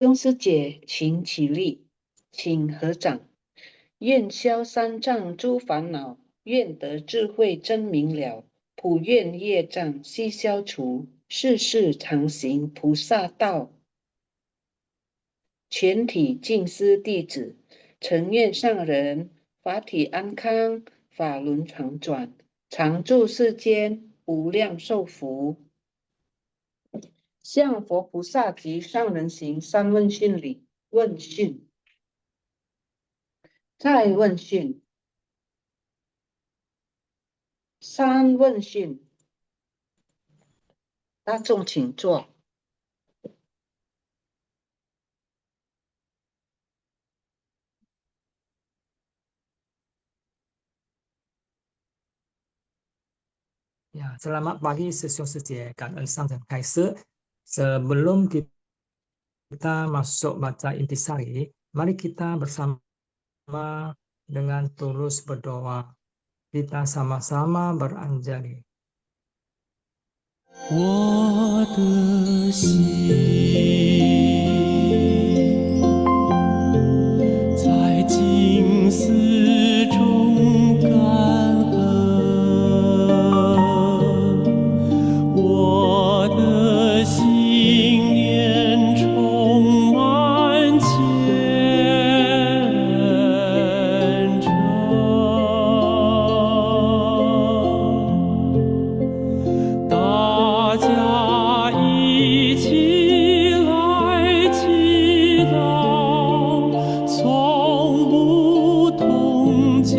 兄师姐，请起立，请合掌。愿消三障诸烦恼，愿得智慧真明了。普愿业障悉消除，世世常行菩萨道。全体净师弟子，诚愿上人法体安康，法轮常转，常住世间，无量寿福。向佛菩萨及上人行三问讯礼。问讯，再问讯，三问讯，大众请坐。Ya, selamat pagi Session Setie. Kangen Sang dan Kaiser. Sebelum kita masuk baca intisari, mari kita bersama dengan tulus berdoa. Kita sama-sama beranjali. 我的心在静思中感恩，我的心念充满虔诚。大家一起来祈祷，从不同角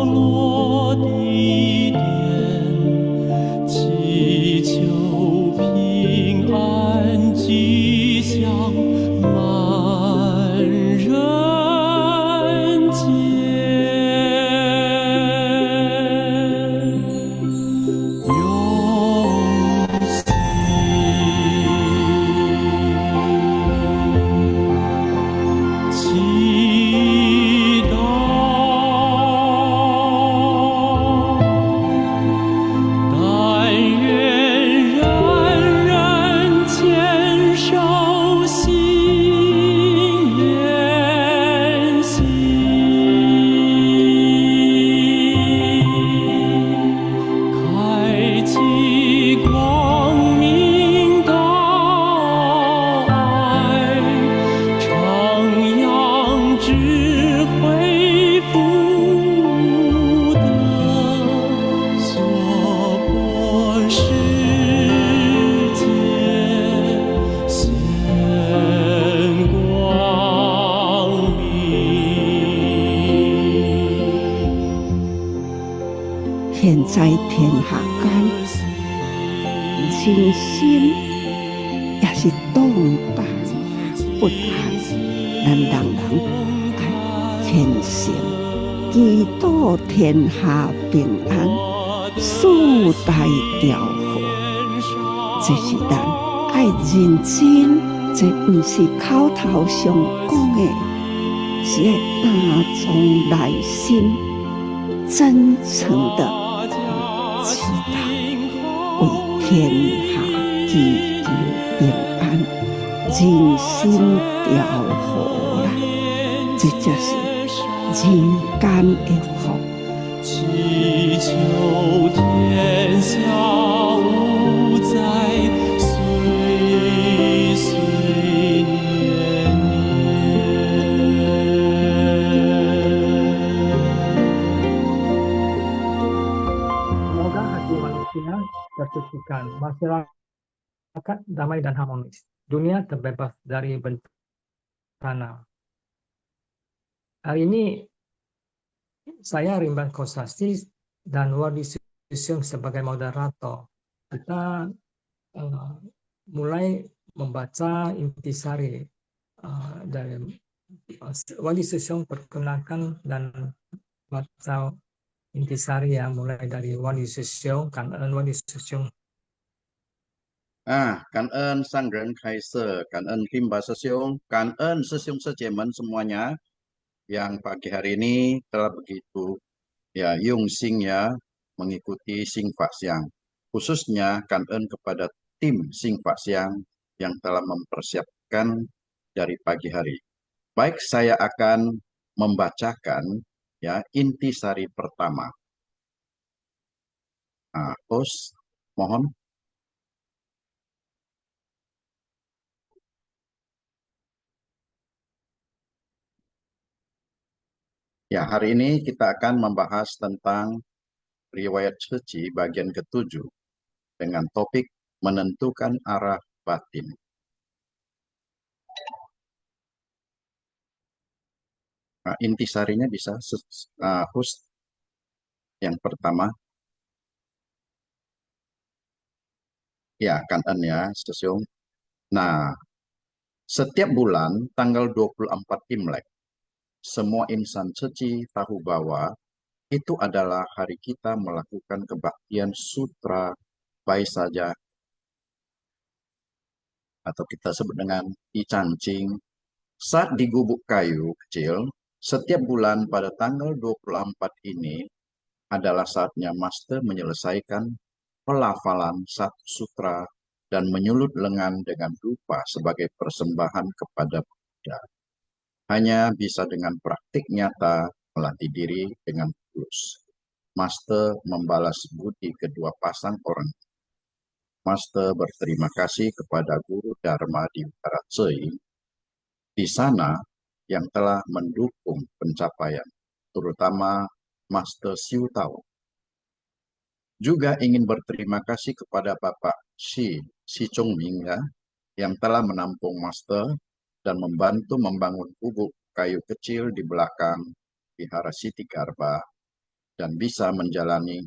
落地点，祈求平安吉祥满人间。用心祈祷，但愿人人坚守心愿心。开启光明道爱，徜徉智慧福德，娑婆世界现光明。现在天下间，人心也是动荡不安，咱人人爱虔诚，祈祷天下平安，四大调和。这是咱爱认真，这不是口头上讲的，是要打从内心真诚的祈祷，为天下祈求平安，人心调和啦，这才是人间的福。祈求天下无灾，岁岁年年。Semoga hati manusia tersucikan, masyarakat damai dan harmonis, dunia terbebas dari bencana. Hari ini saya Rimban Kosasi dan Wadi Session sebagai moderator. Kita mulai membaca intisari dari Wadi Session perkenalkan dan baca intisari yang mulai dari Wadi Session, Kangen Wadi Session. Cảm ơn Sang Ren Kaiser, cảm ơn Kim Ba Sesiong, cảm ơn Sesiong Sejemen semuanya yang pagi hari ini telah begitu ya Yung-sing ya mengikuti Sing Fa Siang. Khususnya cảm ơn kepada tim Sing Fa Siang yang telah mempersiapkan dari pagi hari. Baik, saya akan membacakan ya intisari pertama. Nah, host, mohon. Ya, hari ini kita akan membahas tentang riwayat suci bagian ke-7 dengan topik menentukan arah batin. Nah, intisarinya bisa host yang pertama. Ya, kanten ya, Sesiung. Nah, setiap bulan tanggal 24 Imlek, semua insan suci tahu bahwa itu adalah hari kita melakukan kebaktian sutra Baisaja atau kita sebut dengan Icancing. Saat di gubuk kayu kecil, setiap bulan pada tanggal 24 ini adalah saatnya Master menyelesaikan pelafalan satu sutra dan menyulut lengan dengan dupa sebagai persembahan kepada Buddha. Hanya bisa dengan praktik nyata melatih diri dengan tulus. Master membalas budi kedua pasang orang. Master berterima kasih kepada Guru Dharma di Utara Cei di sana yang telah mendukung pencapaian, terutama Master Siu Tao. Juga ingin berterima kasih kepada Bapak Si Chongming ya, yang telah menampung Master dan membantu membangun gubuk kayu kecil di belakang Vihara Siti Garba dan bisa menjalani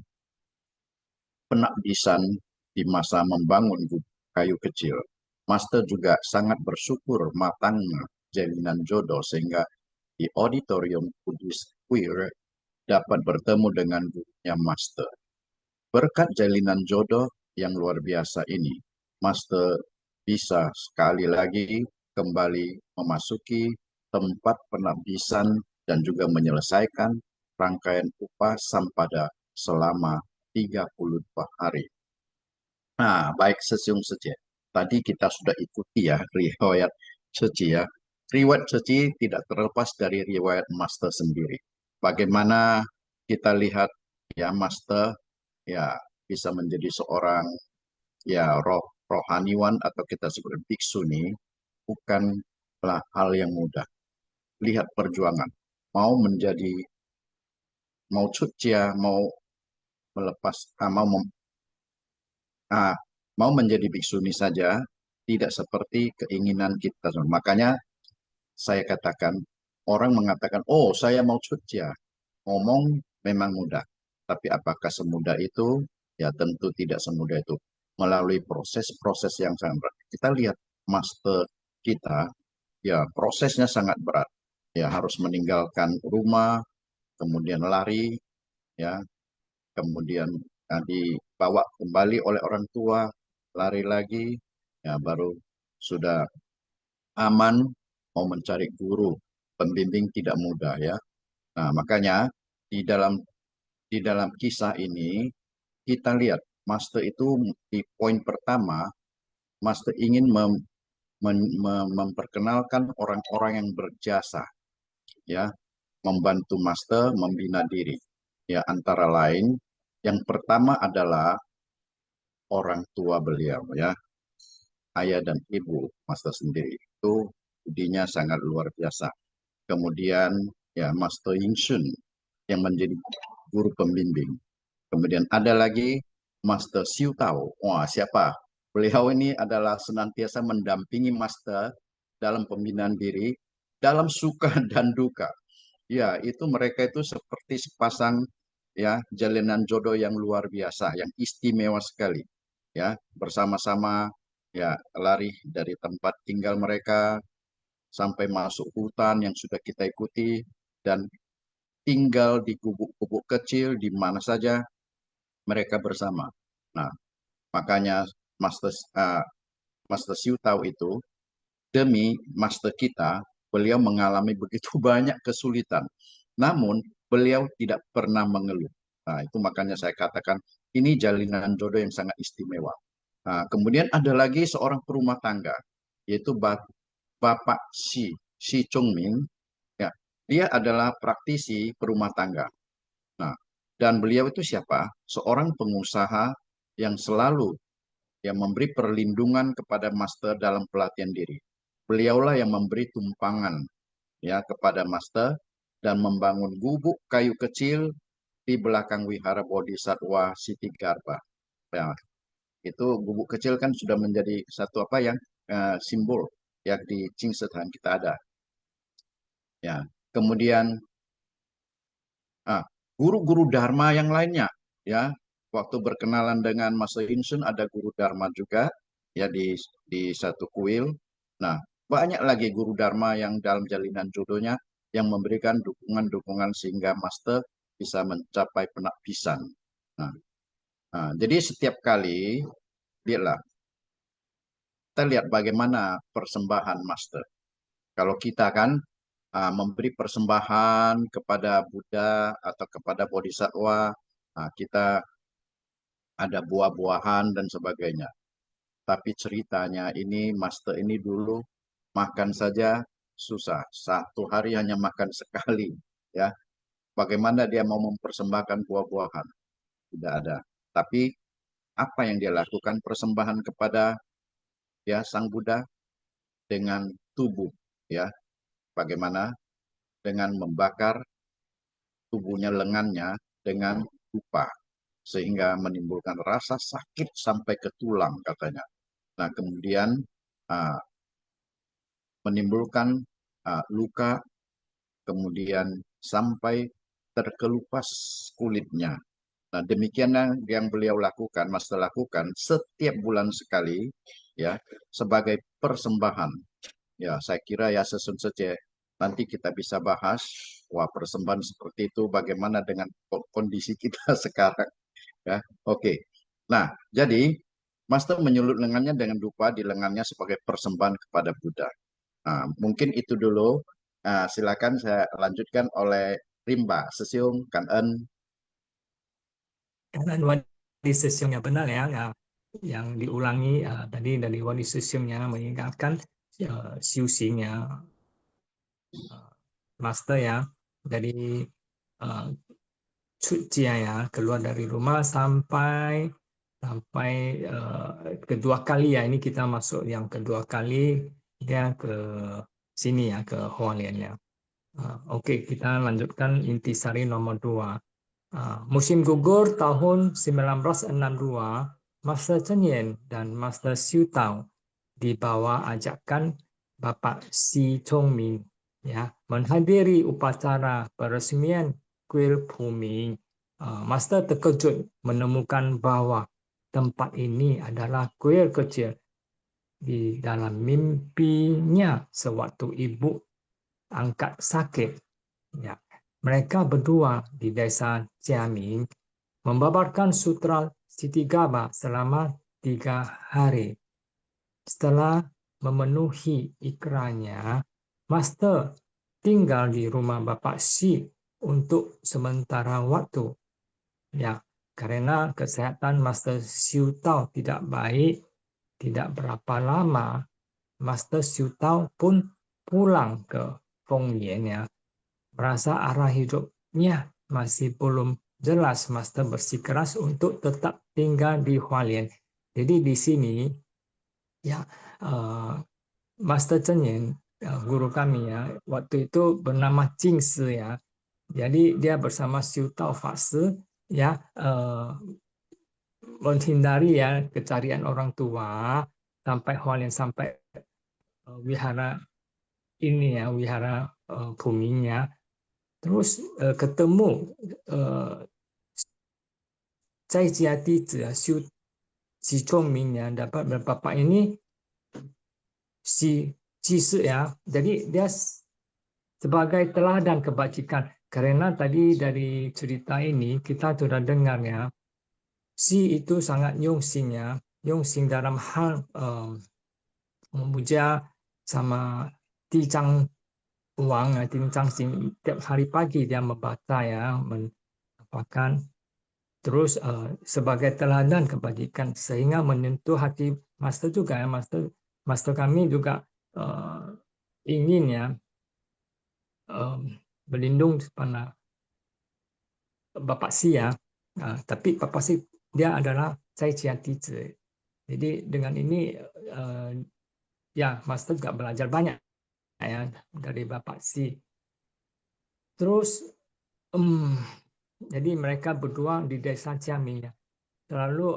penakdisan di masa membangun gubuk kayu kecil. Master juga sangat bersyukur matangnya jalinan jodoh sehingga di auditorium Buddhist Queer dapat bertemu dengan gurunya Master. Berkat jalinan jodoh yang luar biasa ini, Master bisa sekali lagi kembali memasuki tempat penabdisan dan juga menyelesaikan rangkaian upah sampada selama 32 hari. Nah, baik Sesiung Sece. Tadi kita sudah ikuti ya riwayat suci ya. Riwayat suci tidak terlepas dari riwayat Master sendiri. Bagaimana kita lihat ya Master ya bisa menjadi seorang ya rohaniwan atau kita sebut biksuni bukanlah hal yang mudah. Lihat perjuangan. Mau cucia, mau melepas, mau menjadi biksuni saja tidak seperti keinginan kita. Makanya saya katakan, orang mengatakan, oh saya mau cucia. Ngomong memang mudah. Tapi apakah semudah itu? Ya tentu tidak semudah itu. Melalui proses-proses yang sangat berat. Kita lihat master kita, ya prosesnya sangat berat. Ya harus meninggalkan rumah, kemudian lari, ya kemudian dibawa kembali oleh orang tua, lari lagi, ya baru sudah aman mau mencari guru pembimbing tidak mudah ya. Nah, makanya di dalam kisah ini kita lihat Master itu di poin pertama Master ingin memperkenalkan orang-orang yang berjasa ya, membantu Master membina diri. Ya, antara lain yang pertama adalah orang tua beliau ya. Ayah dan ibu Master sendiri itu budinya sangat luar biasa. Kemudian ya Master Yingshun yang menjadi guru pembimbing. Kemudian ada lagi Master Siu Tao. Wah, siapa? Beliau ini adalah senantiasa mendampingi Master dalam pembinaan diri, dalam suka dan duka. Ya, itu mereka itu seperti sepasang ya jalinan jodoh yang luar biasa, yang istimewa sekali. Ya, bersama-sama ya lari dari tempat tinggal mereka sampai masuk hutan yang sudah kita ikuti dan tinggal di gubuk-gubuk kecil di mana saja mereka bersama. Nah, makanya Master Siu Tao itu demi Master kita, beliau mengalami begitu banyak kesulitan. Namun, beliau tidak pernah mengeluh. Nah, itu makanya saya katakan ini jalinan jodoh yang sangat istimewa. Nah, kemudian ada lagi seorang perumah tangga, yaitu Bapak Si Chongming, ya, dia adalah praktisi perumah tangga. Nah, dan beliau itu siapa? Seorang pengusaha yang selalu yang memberi perlindungan kepada master dalam pelatihan diri. Beliaulah yang memberi tumpangan ya kepada master dan membangun gubuk kayu kecil di belakang wihara Bodhisattva Siti Garba. Ya, itu gubuk kecil kan sudah menjadi satu apa yang simbol yang di Chingsetan kita ada. Ya, kemudian guru-guru Dharma yang lainnya, ya, waktu berkenalan dengan Master Insun ada guru Dharma juga, ya di satu kuil. Nah, banyak lagi guru Dharma yang dalam jalinan jodohnya yang memberikan dukungan-dukungan sehingga Master bisa mencapai penakbisan. Jadi setiap kali kita lihat bagaimana persembahan Master. Kalau kita kan memberi persembahan kepada Buddha atau kepada Bodhisattva, kita ada buah-buahan dan sebagainya. Tapi ceritanya ini, Master ini dulu makan saja susah. Satu hari hanya makan sekali. Ya, bagaimana dia mau mempersembahkan buah-buahan? Tidak ada. Tapi apa yang dia lakukan? Persembahan kepada ya Sang Buddha dengan tubuh. Ya, bagaimana? Dengan membakar tubuhnya, lengannya dengan dupa sehingga menimbulkan rasa sakit sampai ke tulang katanya. Nah, kemudian menimbulkan luka, kemudian sampai terkelupas kulitnya. Nah, demikian yang beliau lakukan, Master lakukan setiap bulan sekali, ya, sebagai persembahan. Ya, saya kira ya sesun saja nanti kita bisa bahas, wah persembahan seperti itu bagaimana dengan kondisi kita sekarang. Ya, oke. Nah, jadi Master menyulut lengannya dengan dupa di lengannya sebagai persembahan kepada Buddha. Nah, mungkin itu dulu. Silakan saya lanjutkan oleh Rimba, Sesiung, Kan-en. Dan Wadi Sesyungnya benar ya, yang diulangi tadi dari Wadi Sesyungnya mengingatkan Siu-Xing ya, Master ya, dari Cucia ya, keluar dari rumah sampai kedua kali ya, ini kita masuk yang kedua kali dia ke sini ya, ke Hualien ya. Oke, kita lanjutkan intisari nomor 2. Musim gugur tahun 1962, Master Cheng Yen dan Master Siu Tao dibawa ajakan Bapak Si Chongming ya menghadiri upacara peresmian kuil Puming. Master terkejut menemukan bahwa tempat ini adalah kuil kecil. Di dalam mimpinya sewaktu ibu angkat sakit, ya, mereka berdua di desa Jiaming membabarkan sutra Siti Garba selama 3 hari. Setelah memenuhi ikrarnya, Master tinggal di rumah Bapak Si untuk sementara waktu. Ya, karena kesehatan Master Siu Tao tidak baik, tidak berapa lama, Master Siu Tao pun pulang ke Fengyuan ya. Merasa arah hidupnya masih belum jelas, Master bersikeras untuk tetap tinggal di Hualien. Jadi di sini ya Master Cheng Yen, guru kami ya, waktu itu bernama Jing Si ya. Jadi dia bersama Siu Tao Fakse ya menghindari ya kecarian orang tua sampai Hualien, sampai wihara ini ya, wihara Pumingnya. Terus ketemu Zai Jia Di Si Chongming ya, dapat bapak ini si Cise ya. Jadi dia sebagai teladan kebajikan. Karena tadi dari cerita ini kita sudah dengar ya, Si itu sangat Yongxing ya. Yongxing dalam hal memuja sama Tijang Wang, Tijang Xing. Tiap hari pagi dia membaca ya, menampakkan. Terus sebagai teladan kebajikan sehingga menyentuh hati Master juga ya. Master kami juga ingin ya berlindung kepada Bapak Si ya. Tapi Bapak Si dia adalah Cai Chia Tizi. Jadi dengan ini ya Master juga belajar banyak ya dari Bapak Si. Terus jadi mereka berdua di desa Ciaming ya selalu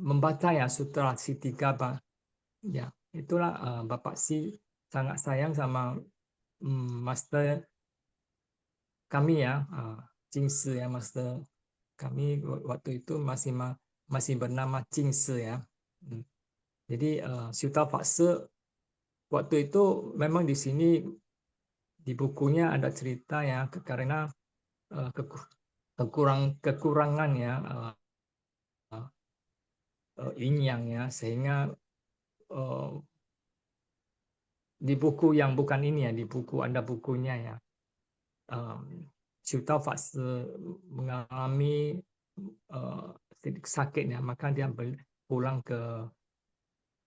membaca ya sutra Sitigaba. Ya, itulah Bapak Si sangat sayang sama Master kami ya, Jingsi ya, Master kami waktu itu masih bernama Jingsi ya. Jadi Siu Tao Fa Se waktu itu memang di sini di bukunya ada cerita ya karena kekurangan ya yin yang ya sehingga di buku yang bukan ini ya, di buku ada bukunya ya. Siu Tao Fa Se mengalami sakit ya, maka dia pulang ke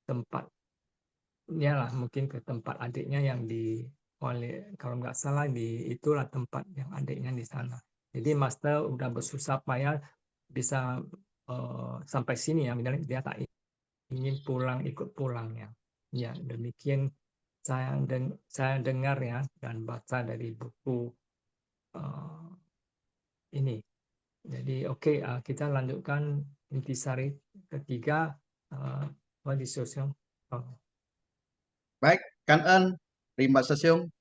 tempatnya lah, mungkin ke tempat adiknya yang kalau nggak salah itulah tempat yang adiknya di sana. Jadi Master udah bersusah payah bisa sampai sini ya, dia tak ingin ikut pulang ya. Ya demikian saya dengar ya dan baca dari buku ini. Jadi oke, kita lanjutkan intisari ketiga di sosial. Baik, Kangen, terima kasih.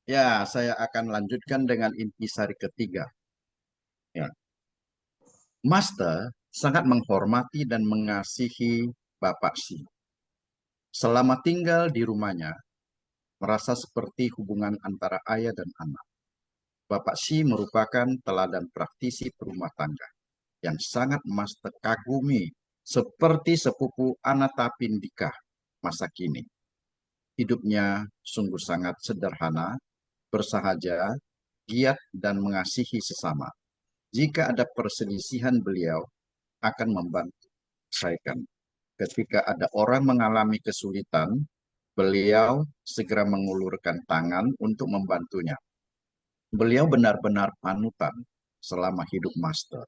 Ya, saya akan lanjutkan dengan intisari ketiga. Ya. Master sangat menghormati dan mengasihi Bapak Si. Selama tinggal di rumahnya, merasa seperti hubungan antara ayah dan anak. Bapak Si merupakan teladan praktisi perumah tangga yang sangat Master kagumi, seperti sepupu Anatapindika masa kini. Hidupnya sungguh sangat sederhana, bersahaja, giat, dan mengasihi sesama. Jika ada perselisihan, beliau akan membantu selesaikan. Ketika ada orang mengalami kesulitan, beliau segera mengulurkan tangan untuk membantunya. Beliau benar-benar panutan selama hidup Master.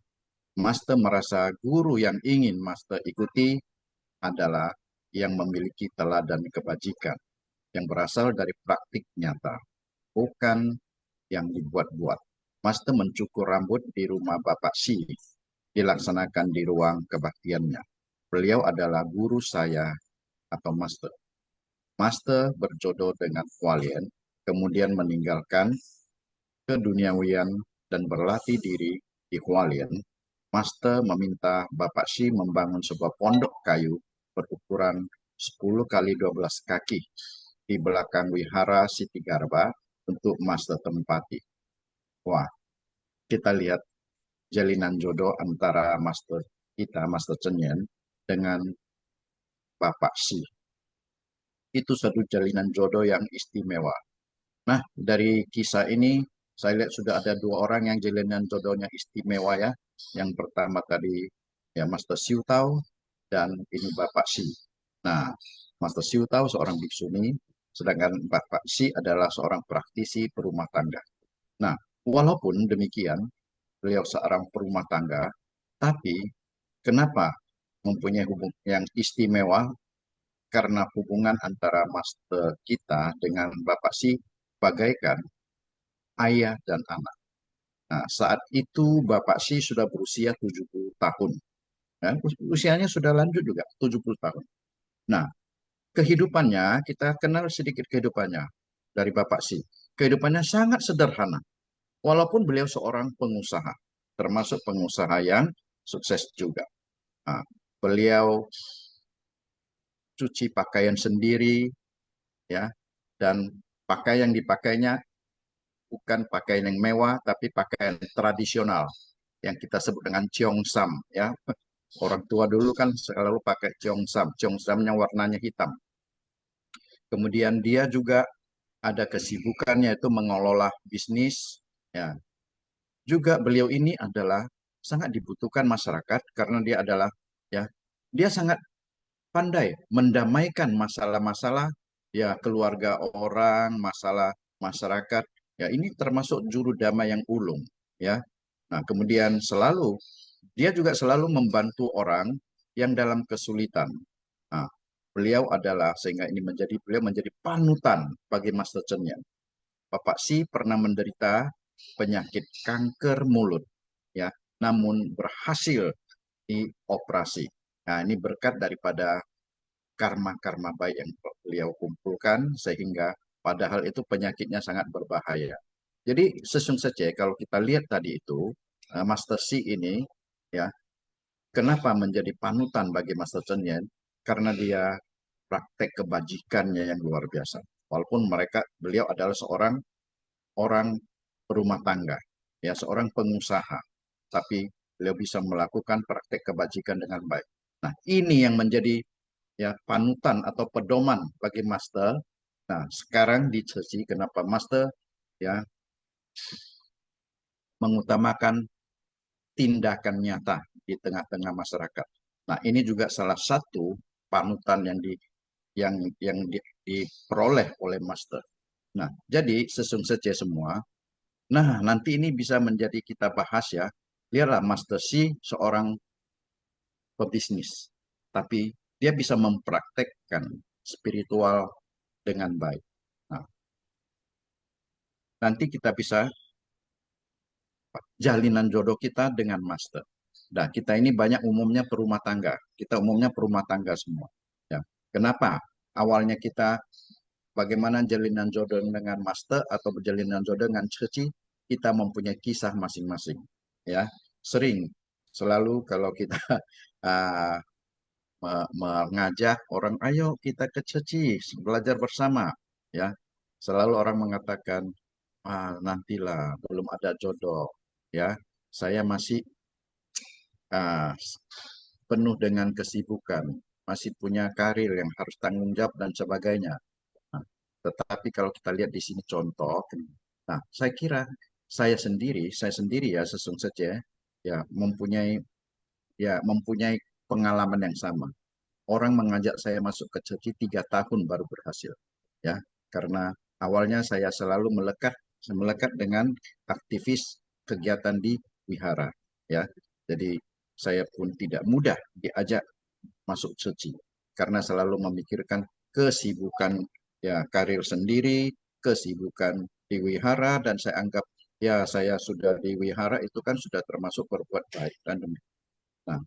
Master merasa guru yang ingin Master ikuti adalah yang memiliki teladan kebajikan yang berasal dari praktik nyata, bukan yang dibuat-buat. Master mencukur rambut di rumah Bapak Si, dilaksanakan di ruang kebaktiannya. Beliau adalah guru saya atau Master. Master berjodoh dengan Hualien, kemudian meninggalkan keduniawian dan berlatih diri di Hualien. Master meminta Bapak Si membangun sebuah pondok kayu berukuran 10 kali 12 kaki di belakang Wihara Sitigarba untuk Master tempati. Wah, kita lihat jalinan jodoh antara Master kita, Master Cheng Yen, dengan Bapak Si. Itu satu jalinan jodoh yang istimewa. Nah, dari kisah ini saya lihat sudah ada dua orang yang jalinan jodohnya istimewa ya. Yang pertama tadi ya Master Siu Tao dan ini Bapak Si. Nah, Master Siu Tao seorang biksuni, sedangkan Bapak Si adalah seorang praktisi perumah tangga. Nah, walaupun demikian, beliau seorang perumah tangga, tapi kenapa mempunyai hubungan yang istimewa? Karena hubungan antara Master kita dengan Bapak Si bagaikan ayah dan anak. Nah, saat itu Bapak Si sudah berusia 70 tahun. Ya, usianya sudah lanjut juga, 70 tahun. Nah, kehidupannya, kita kenal sedikit kehidupannya dari Bapak Si. Kehidupannya sangat sederhana. Walaupun beliau seorang pengusaha, termasuk pengusaha yang sukses juga. Nah, beliau cuci pakaian sendiri, ya, dan pakaian yang dipakainya bukan pakaian yang mewah, tapi pakaian tradisional yang kita sebut dengan cheongsam, ya. Orang tua dulu kan selalu pakai cheongsam. Cheongsamnya warnanya hitam. Kemudian dia juga ada kesibukannya itu mengelola bisnis, ya. Juga beliau ini adalah sangat dibutuhkan masyarakat karena dia adalah ya dia sangat pandai mendamaikan masalah-masalah ya keluarga orang, masalah masyarakat. Ya ini termasuk juru damai yang ulung, ya. Nah, kemudian dia juga selalu membantu orang yang dalam kesulitan. Nah, beliau menjadi panutan bagi Master Chen Yan. Bapak Si pernah menderita penyakit kanker mulut, ya, namun berhasil dioperasi. Nah, ini berkat daripada karma-karma baik yang beliau kumpulkan sehingga padahal itu penyakitnya sangat berbahaya. Jadi sesung saja kalau kita lihat tadi itu Master Si ini, ya, kenapa menjadi panutan bagi Master Chen Yan? Karena dia praktek kebajikannya yang luar biasa. Walaupun beliau adalah seorang orang berumah tangga, ya, seorang pengusaha, tapi beliau bisa melakukan praktek kebajikan dengan baik. Nah, ini yang menjadi, ya, panutan atau pedoman bagi Master. Nah, sekarang di sesi kenapa Master, ya, mengutamakan tindakan nyata di tengah-tengah masyarakat. Nah, ini juga salah satu panutan yang diperoleh oleh Master. Nah, jadi sesungguhnya semua. Nah, nanti ini bisa menjadi kita bahas, ya. Lihatlah Master Si seorang pebisnis, tapi dia bisa mempraktekkan spiritual dengan baik. Nah, nanti kita bisa jalinan jodoh kita dengan Master. Nah, kita ini banyak umumnya perumah tangga. Kita umumnya perumah tangga semua. Ya. Kenapa? Awalnya kita bagaimana jalinan jodoh dengan Master atau berjalinan jodoh dengan Ceci, kita mempunyai kisah masing-masing. Ya, sering selalu kalau kita uh, mengajak orang, ayo kita ke Ceci belajar bersama. Ya, selalu orang mengatakan, nantilah belum ada jodoh. Ya, saya masih penuh dengan kesibukan, masih punya karir yang harus tanggung jawab dan sebagainya. Nah, tetapi kalau kita lihat di sini contoh, nah saya kira saya sendiri ya sesungguhnya saja ya mempunyai pengalaman yang sama. Orang mengajak saya masuk ke Ceci 3 tahun baru berhasil, ya, karena awalnya saya selalu melekat dengan aktivis kegiatan di wihara, ya. Jadi saya pun tidak mudah diajak masuk Ceci karena selalu memikirkan kesibukan, ya, karir sendiri, kesibukan di wihara, dan saya anggap ya saya sudah di wihara itu kan sudah termasuk berbuat baik kan. Nah,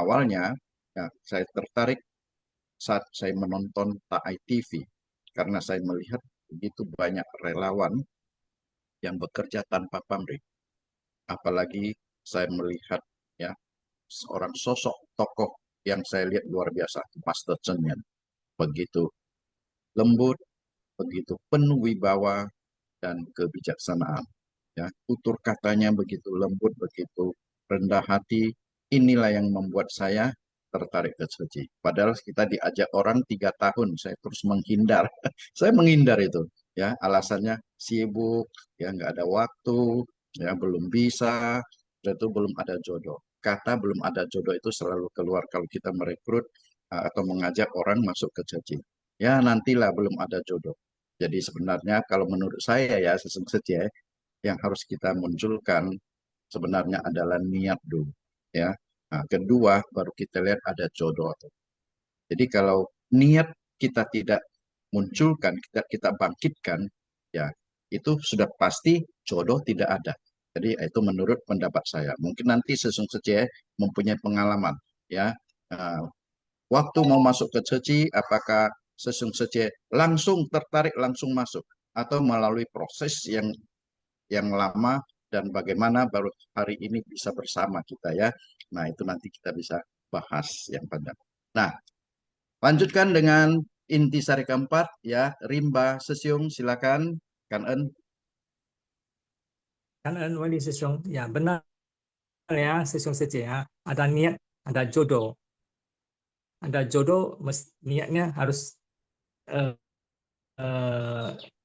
awalnya ya, saya tertarik saat saya menonton TAI TV karena saya melihat begitu banyak relawan yang bekerja tanpa pamrih. Apalagi saya melihat, ya, seorang sosok tokoh yang saya lihat luar biasa, Master Chen Yan. Begitu lembut, begitu penuh wibawa dan kebijaksanaan. Ya, tutur katanya begitu lembut, begitu rendah hati. Inilah yang membuat saya tertarik ke Ceci. Padahal kita diajak orang 3 tahun, saya terus menghindar. Saya menghindar itu, ya, alasannya sibuk, ya, nggak ada waktu, ya, belum bisa, itu belum ada jodoh. Kata belum ada jodoh itu selalu keluar kalau kita merekrut atau mengajak orang masuk ke Ceci. Ya, nantilah belum ada jodoh. Jadi sebenarnya kalau menurut saya ya sesungguhnya yang harus kita munculkan sebenarnya adalah niat dulu, ya. Nah, kedua baru kita lihat ada jodoh. Jadi kalau niat kita tidak munculkan, kita bangkitkan, ya itu sudah pasti jodoh tidak ada. Jadi itu menurut pendapat saya. Mungkin nanti sesungguhnya mempunyai pengalaman, ya. Waktu mau masuk ke Ceci, apakah sesungguhnya langsung tertarik langsung masuk atau melalui proses yang lama dan bagaimana baru hari ini bisa bersama kita, ya. Nah, itu nanti kita bisa bahas yang panjang. Nah, lanjutkan dengan intisari keempat, ya, rimba sesiung, silakan Kan En. Kan En Wali Sesiong, ya benar ya Sesiong saja ya. Ada niat, ada jodoh. Ada jodoh, niatnya harus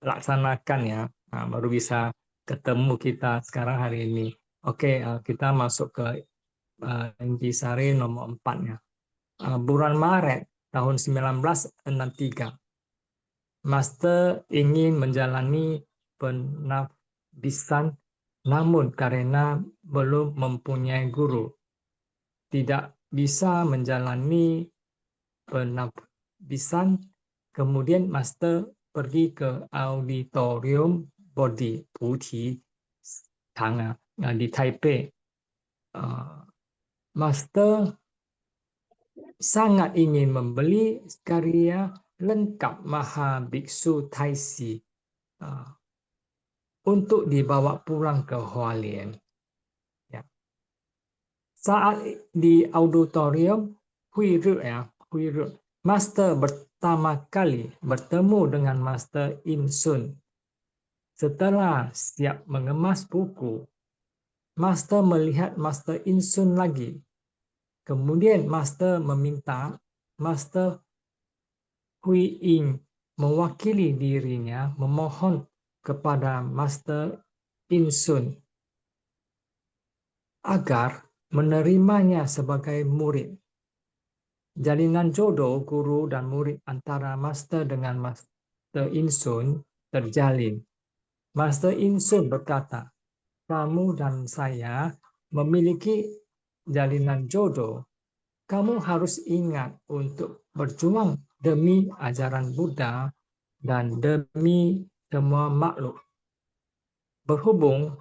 laksanakan ya. Nah, baru bisa ketemu kita sekarang hari ini. Oke, kita masuk ke intisari nomor 4 ya. Bulan Maret tahun 1963 Master ingin menjalani penafbisan, namun karena belum mempunyai guru, tidak bisa menjalani penafbisan. Kemudian Master pergi ke auditorium Bodhi Puti Tang di Taipei. Master sangat ingin membeli karya lengkap Maha Biksu Taisi untuk dibawa pulang ke Hualien. Ya. Saat di auditorium Hui Ru, Master pertama kali bertemu dengan Master In Sun. Setelah siap mengemas buku, Master melihat Master In Sun lagi. Kemudian Master meminta Master Hui Ying mewakili dirinya memohon kepada Master In Sun agar menerimanya sebagai murid. Jalinan jodoh guru dan murid antara Master dengan Master In Sun terjalin. Master In Sun berkata, "Kamu dan saya memiliki jalinan jodoh. Kamu harus ingat untuk berjuang demi ajaran Buddha dan demi semua makhluk. Berhubung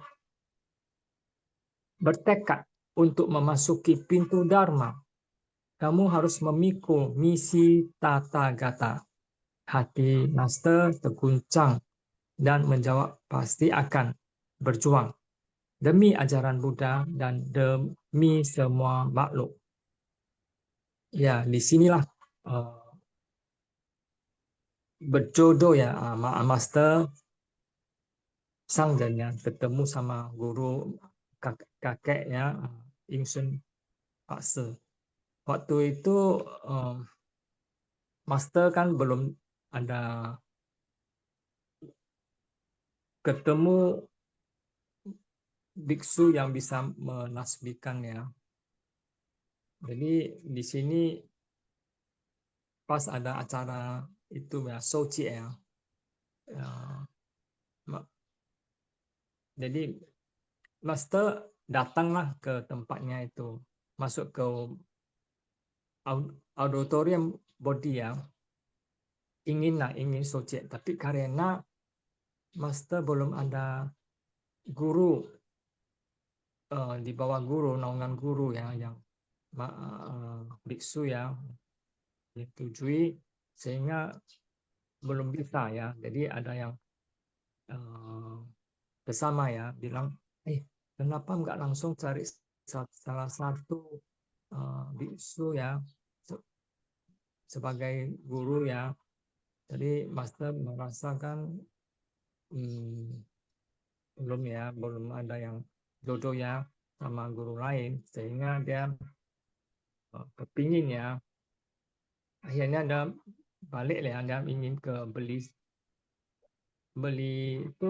bertekad untuk memasuki pintu Dharma, kamu harus memikul misi Tathagata." Hati Master terguncang dan menjawab, "Pasti akan berjuang demi ajaran Buddha dan demi semua makhluk." Ya, disinilah berjodoh ya Master Sang dan yang ketemu sama guru kakeknya In Sun Pak Se. Waktu itu Master kan belum ada ketemu biksu yang bisa menasbihkan ya. Jadi di sini pas ada acara itu ya Sochi ya. Jadi Master datanglah ke tempatnya itu, masuk ke auditorium Bodhi ya. Ingin Sochi, tapi karena Master belum ada guru, di bawah guru, naungan guru ya, yang biksu ya ditujui, sehingga belum bisa ya. Jadi ada yang bersama ya bilang, kenapa nggak langsung cari salah satu biksu ya sebagai guru ya. Jadi Master merasakan belum ada yang jodoh ya sama guru lain, sehingga dia kepingin ya. Akhirnya dia balik ya, dia ingin ke beli itu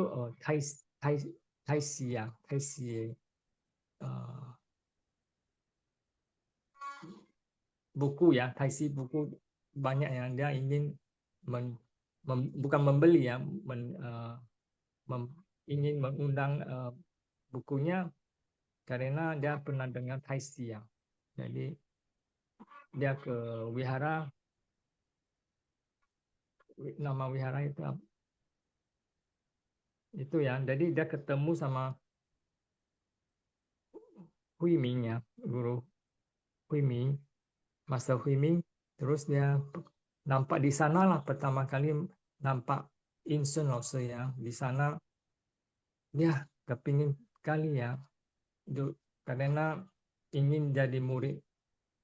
Taisi ya, buku ya, Taisi buku banyak yang dia ingin bukan membeli ya, ingin mengundang bukunya karena dia pernah dengar Taisi ya. Jadi dia ke wihara, nama wihara itu ya. Jadi dia ketemu sama Hui Ming ya, guru Hui Ming, Master Hui Ming. Terus dia nampak di sana lah pertama kali nampak In Sun Lao Se ya. Di sana dia kepingin kali ya, karena ingin jadi murid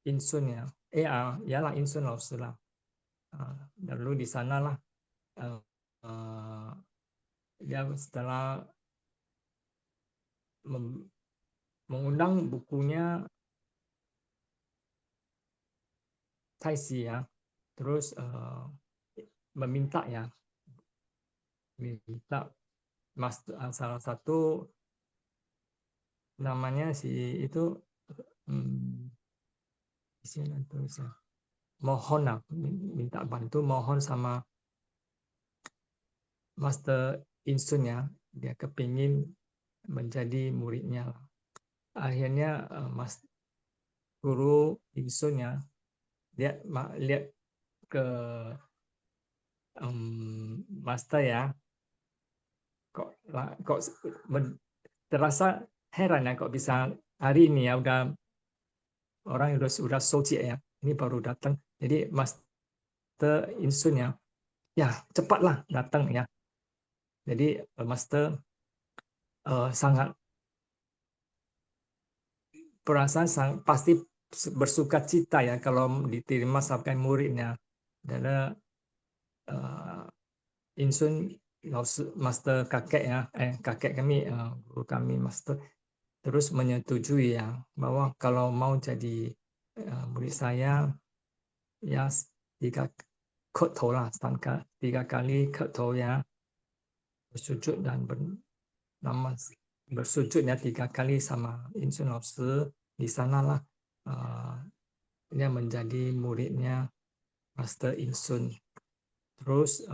In Sun ya. Yalah In Sun Lao Se lah. Lalu di sanalah dia setelah mengundang bukunya Taisi ya, terus minta salah satu namanya si itu mohon minta bantu, mohon sama Master Insun ya, dia kepingin menjadi muridnya. Akhirnya Mas Guru Insun ya, dia lihat ke Master ya, kok terasa heran ya, kok bisa hari ini ya udah orang udah soci ya, ini baru datang. Jadi Master Insun ya cepatlah datang ya. Jadi Master sangat perasaan pasti bersuka cita ya kalau diterima sebagai muridnya. Dan Insun Master kakek ya, kakek kami, guru kami Master terus menyetujui ya bahwa kalau mau jadi murid saya ya 磕头lah, 3 kali 磕头ya, bersujud dan bersujudnya 3 kali sama Insun Laoshi. Di sanalah dia menjadi muridnya Master Insun. Terus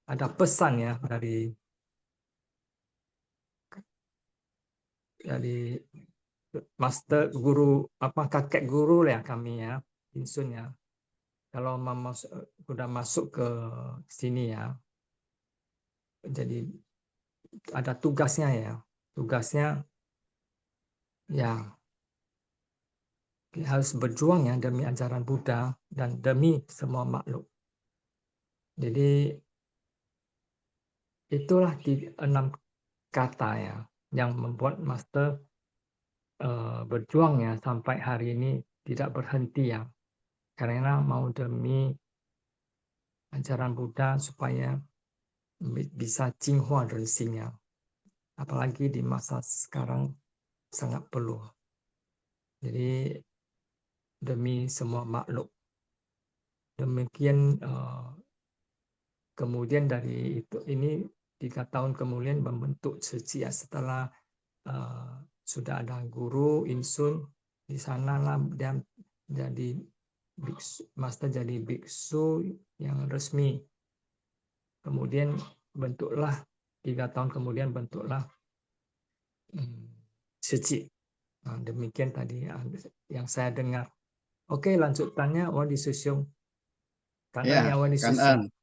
ada pesan ya dari Master Guru, kakek guru ya kami ya, Insun ya. Kalau sudah masuk ke sini ya, jadi ada tugasnya ya. Tugasnya ya harus berjuang ya demi ajaran Buddha dan demi semua makhluk. Jadi itulah 6 kata ya yang membuat Master berjuang ya sampai hari ini tidak berhenti ya. Karena mau demi ajaran Buddha supaya bisa Jinghua Rensing ya. Apalagi di masa sekarang sangat perlu. Jadi demi semua makhluk. Demikian kemudian dari ini 3 tahun kemudian membentuk Ceci ya, setelah sudah ada guru Insun di sana lah dan jadi Master jadi biksu yang resmi. Kemudian bentuklah 3 tahun kemudian bentuklah Ceci. Nah, demikian tadi yang saya dengar. Oke, lanjutannya Wadi Susyung. Ya,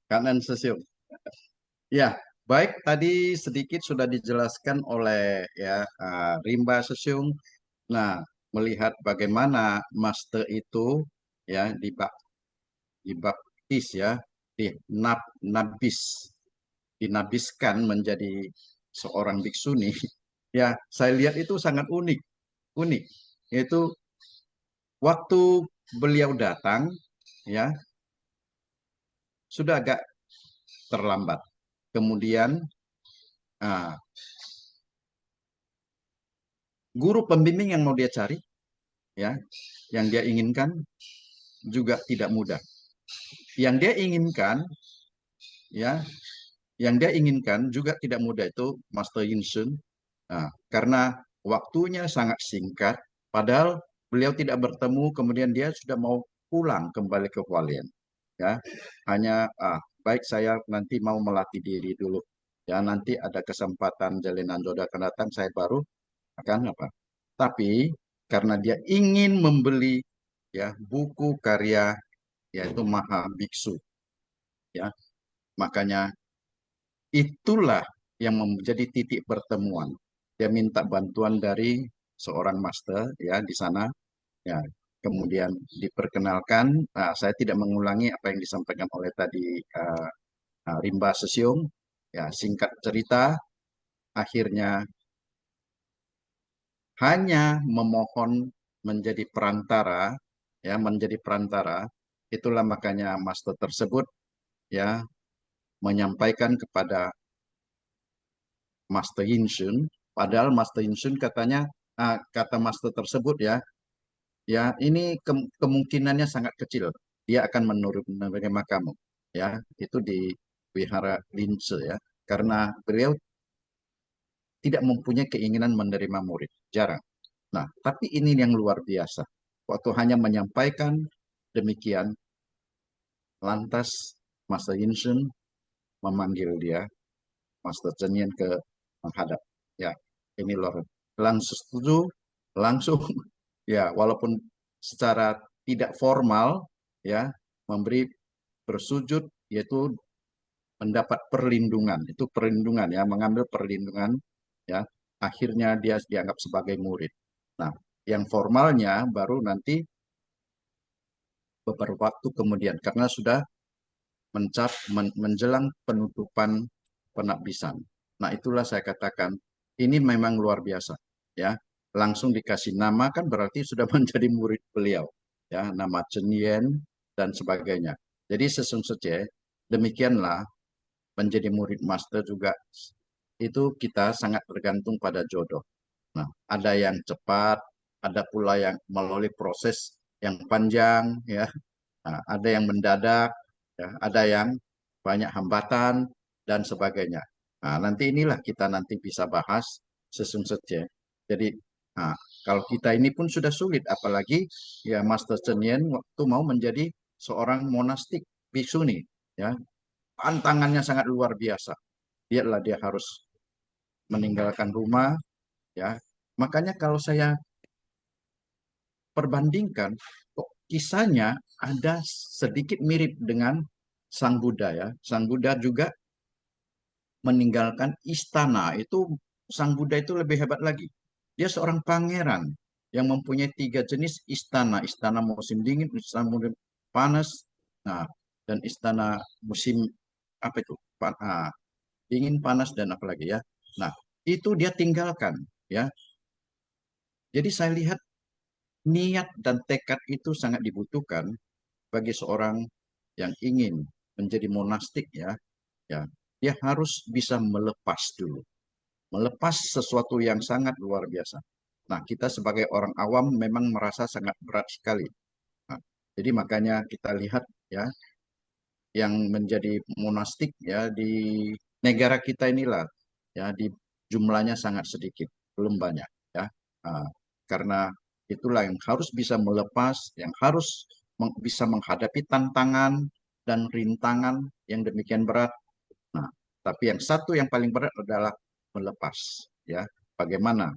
kanan Susyung. Ya, baik tadi sedikit sudah dijelaskan oleh ya Rimba Susyung. Nah, melihat bagaimana Master itu ya dibaptis ya, dinabiskan menjadi seorang biksuni. Ya, saya lihat itu sangat unik. Yaitu waktu beliau datang ya sudah agak terlambat. Kemudian guru pembimbing yang mau dia cari ya, yang dia inginkan juga tidak mudah. Yang dia inginkan juga tidak mudah, itu Master Insun. Karena waktunya sangat singkat, padahal beliau tidak bertemu, kemudian dia sudah mau pulang kembali ke Hualien. Ya, hanya baik saya nanti mau melatih diri dulu. Ya, nanti ada kesempatan jalinan jodoh akan datang, saya baru akan apa. Tapi karena dia ingin membeli ya buku karya yaitu Maha Biksu, ya makanya itulah yang menjadi titik pertemuan. Dia minta bantuan dari seorang master ya di sana, ya kemudian diperkenalkan. Saya tidak mengulangi apa yang disampaikan oleh tadi Rimba Susyung. Ya, singkat cerita, akhirnya hanya memohon menjadi perantara, ya menjadi perantara. Itulah makanya master tersebut ya menyampaikan kepada Master Insun, padahal Master Insun katanya kata master tersebut ya ini kemungkinannya sangat kecil dia akan menerima kamu ya, itu di Wihara Lince ya, karena beliau tidak mempunyai keinginan menerima murid, jarang. Nah, tapi ini yang luar biasa. Waktu hanya menyampaikan demikian, lantas Master Insun memanggil dia Master Chen Yen ke menghadap. Ya, ini luar langsung setuju, langsung ya walaupun secara tidak formal ya memberi bersujud yaitu mendapat perlindungan. Itu perlindungan ya, mengambil perlindungan ya. Akhirnya dia dianggap sebagai murid. Nah, yang formalnya baru nanti beberapa waktu kemudian karena sudah menjelang penutupan pengabdisan. Nah, itulah saya katakan ini memang luar biasa ya. Langsung dikasih nama kan berarti sudah menjadi murid beliau ya, nama Chen Yen dan sebagainya. Jadi sesungguhnya demikianlah menjadi murid master juga itu kita sangat tergantung pada jodoh. Nah, ada yang cepat, ada pula yang melalui proses yang panjang ya. Nah, ada yang mendadak, ya, ada yang banyak hambatan dan sebagainya. Nah, nanti inilah kita nanti bisa bahas sesungguhnya. Jadi, nah, kalau kita ini pun sudah sulit, apalagi ya Master Chen Yen waktu mau menjadi seorang monastik bhiksuni, ya tantangannya sangat luar biasa. Lihatlah dia harus meninggalkan rumah, ya. Makanya kalau saya perbandingkan, kok kisahnya ada sedikit mirip dengan Sang Buddha ya. Sang Buddha juga meninggalkan istana. Itu Sang Buddha itu lebih hebat lagi. Dia seorang pangeran yang mempunyai 3 jenis istana. Istana musim dingin, istana musim panas, nah, dan istana musim apa itu? Dingin, panas dan apa lagi ya. Nah, itu dia tinggalkan ya. Jadi saya lihat niat dan tekad itu sangat dibutuhkan bagi seorang yang ingin menjadi monastik ya. Ya, dia harus bisa melepas dulu. Melepas sesuatu yang sangat luar biasa. Nah, kita sebagai orang awam memang merasa sangat berat sekali. Nah, jadi makanya kita lihat ya yang menjadi monastik ya di negara kita inilah ya di jumlahnya sangat sedikit, belum banyak ya. Nah, karena itulah yang harus bisa melepas, yang harus bisa menghadapi tantangan dan rintangan yang demikian berat. Nah, tapi yang satu yang paling berat adalah melepas ya. Bagaimana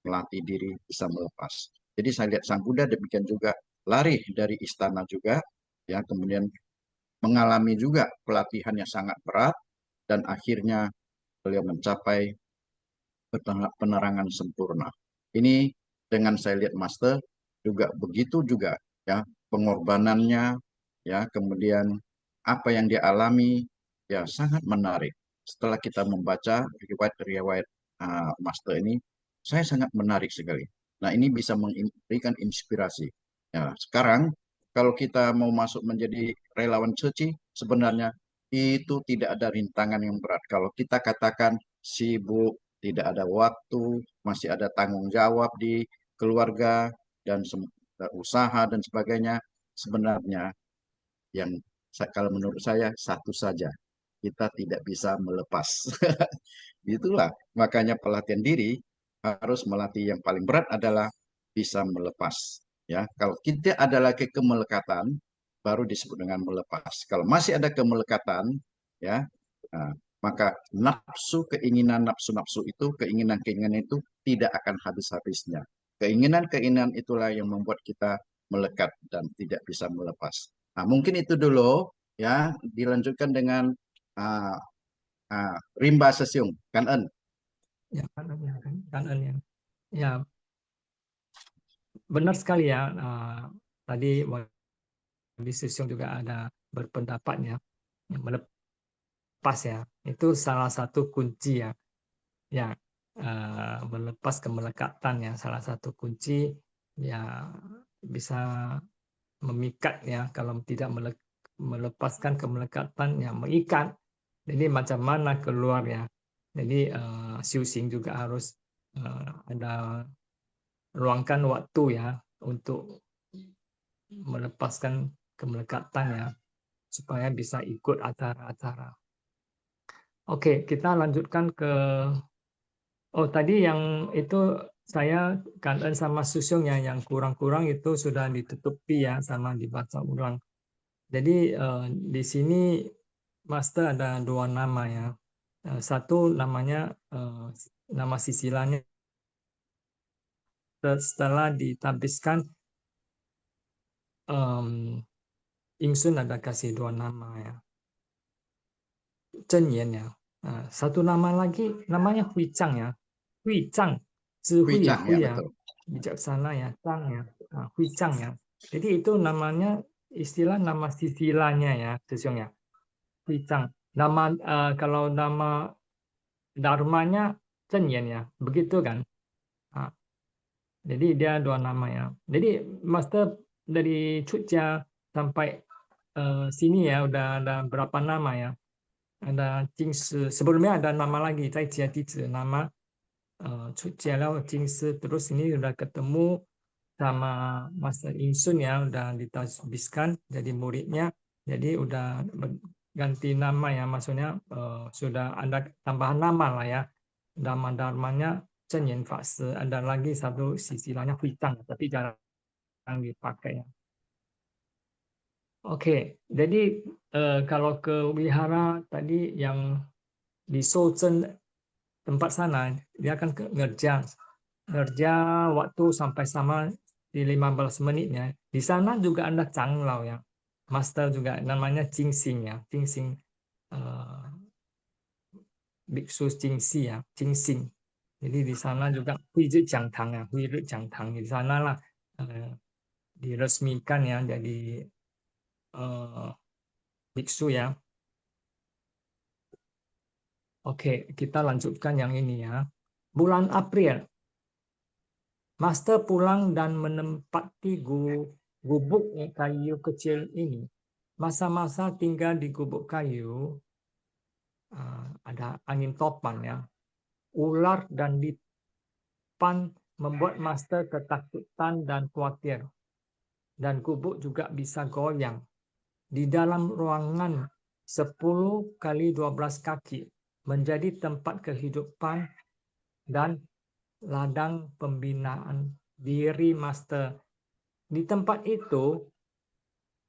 melatih diri bisa melepas. Jadi saya lihat Sang Buddha demikian juga lari dari istana juga ya, kemudian mengalami juga pelatihan yang sangat berat dan akhirnya beliau mencapai penerangan sempurna. Ini dengan saya lihat Master juga begitu juga ya pengorbanannya ya kemudian apa yang dia alami ya sangat menarik. Setelah kita membaca riwayat-riwayat Master ini saya sangat menarik sekali. Nah, ini bisa memberikan inspirasi. Ya, sekarang kalau kita mau masuk menjadi relawan suci, sebenarnya itu tidak ada rintangan yang berat. Kalau kita katakan sibuk, tidak ada waktu, masih ada tanggung jawab di keluarga dan usaha dan sebagainya, sebenarnya yang kalau menurut saya satu saja, kita tidak bisa melepas. Itulah makanya pelatihan diri harus melatih yang paling berat adalah bisa melepas. Ya, kalau kita ada lagi kemelekatan, baru disebut dengan melepas. Kalau masih ada kemelekatan, ya, nah, maka nafsu, keinginan nafsu-nafsu itu, keinginan-keinginan itu tidak akan habis-habisnya. Keinginan-keinginan itulah yang membuat kita melekat dan tidak bisa melepas. Nah, mungkin itu dulu, ya, dilanjutkan dengan Rimba Sesiung, Kan-en. Ya, kan ya. Ya, benar sekali ya. Tadi di Sesiung juga ada berpendapatnya yang melepas ya. Itu salah satu kunci ya. Ya, melepas kemelekatan ya salah satu kunci ya bisa memikat ya. Kalau tidak melepaskan kemelekatan yang mengikat. Jadi macam mana keluar ya. Jadi Siu Xing juga harus ada luangkan waktu ya untuk melepaskan kemelekatan ya supaya bisa ikut acara-acara. Oke, kita lanjutkan ke tadi yang itu saya Kan-en sama Susyung ya yang kurang-kurang itu sudah ditutupi ya sama dibaca ulang. Jadi di sini Master ada 2 nama ya. Satu namanya nama sisilanya setelah ditampilkan Ingsun ada kasih 2 nama ya. Chen Yan ya. Satu nama lagi namanya Hui Chang ya. Hui Chang, Hui ya, Wijang, ya Hui ya, betul. bijaksana ya, Chang ya. Hui Chang ya. Jadi itu namanya istilah nama sisilanya ya, Sesiong ya. Hui Chang. Nama kalau nama dharmanya Chen Yan ya. Begitu kan? Jadi dia 2 nama ya. Jadi master dari Cucia sampai sini ya udah ada berapa nama ya. Ada Jingsi, sebelumnya ada nama lagi, Zai Jia Dizi, nama Cucia Liao Jingsi. Terus ini udah ketemu sama Master Insun ya, udah ditasbiskan jadi muridnya. Jadi udah ganti nama ya, maksudnya sudah ada tambahan nama lah ya. Dharma-dharmanya Chen Yan Fa Si, ada lagi satu istilahnya Hui Chang, tapi jarang dipakai ya. Oke, jadi kalau ke wihara tadi yang di Shouzen tempat sana, dia akan ngerja waktu sampai sama di 15 menitnya. Di sana juga ada Changlao ya, master juga namanya Jingxing ya, Jingxing Biksu Jingxi ya, Jingxing. Jadi di sana juga Hui Ri Jiang Tang ya, Hui Ri Jiang Tang di sana lah diresmikan ya jadi biksu ya. Oke, kita lanjutkan yang ini ya. Bulan April, Master pulang dan menempati gubuk kayu kecil ini. Masa-masa tinggal di gubuk kayu, ada angin topan ya. Ular dan lipan membuat Master ketakutan dan khawatir. Dan gubuk juga bisa goyang. Di dalam ruangan 10 kali 12 kaki menjadi tempat kehidupan dan ladang pembinaan diri Master. Di tempat itu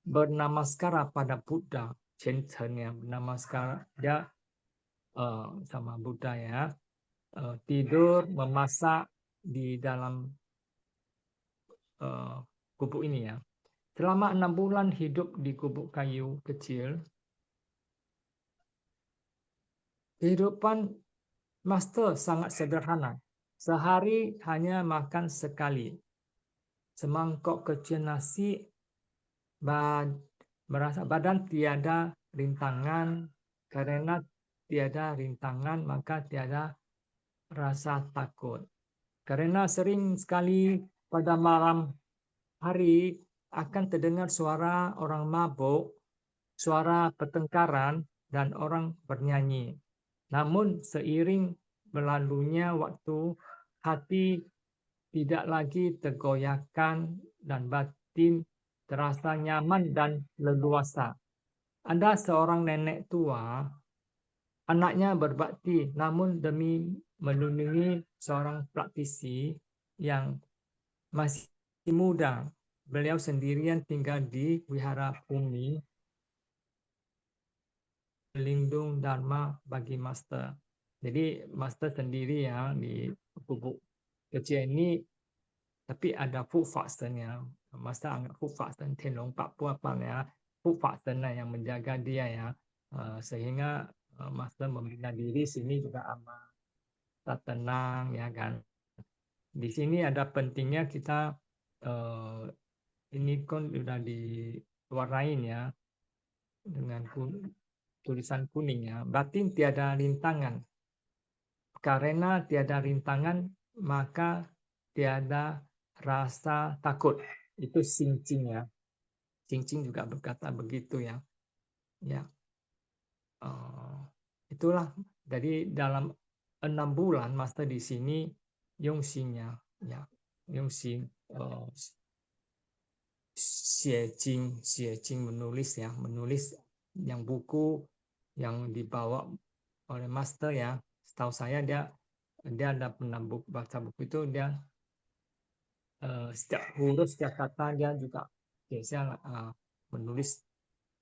bernamaskara pada Buddha, Chen Chen ya, bernamaskara dia sama Buddha ya, tidur memasak di dalam gubuk ini ya. Selama 6 bulan hidup di gubuk kayu kecil, kehidupan Master sangat sederhana. Sehari hanya makan sekali. Semangkok kecil nasi, merasa badan tiada rintangan. Karena tiada rintangan, maka tiada rasa takut. Karena sering sekali pada malam hari akan terdengar suara orang mabuk, suara pertengkaran, dan orang bernyanyi. Namun seiring berlalunya waktu, hati tidak lagi tergoyahkan dan batin terasa nyaman dan leluasa. Ada seorang nenek tua, anaknya berbakti, namun demi melindungi seorang praktisi yang masih muda, beliau sendirian tinggal di wihara bumi pelindung Dharma bagi Master. Jadi Master sendiri ya di gubuk kecil ini, tapi ada Fu Fasten ya. Master anggap Fu Fasten, Tenlong Pak Puapan ya. Fu Fasten yang menjaga dia ya. Sehingga Master membina diri sini juga aman, tenang ya kan. Di sini ada pentingnya kita ini kan sudah diwarnain ya dengan tulisan kuning ya. Batin tiada rintangan. Karena tiada rintangan, maka tiada rasa takut. Itu Xing ya. Xing juga berkata begitu ya. Ya. Itulah. Jadi dalam 6 bulan Master di sini Yongxing ya. Yongxing Xie menulis ya, menulis yang buku yang dibawa oleh Master ya. Setahu saya dia ada pernah baca buku itu, dia setiap huruf, setiap kata dia juga biasanya menulis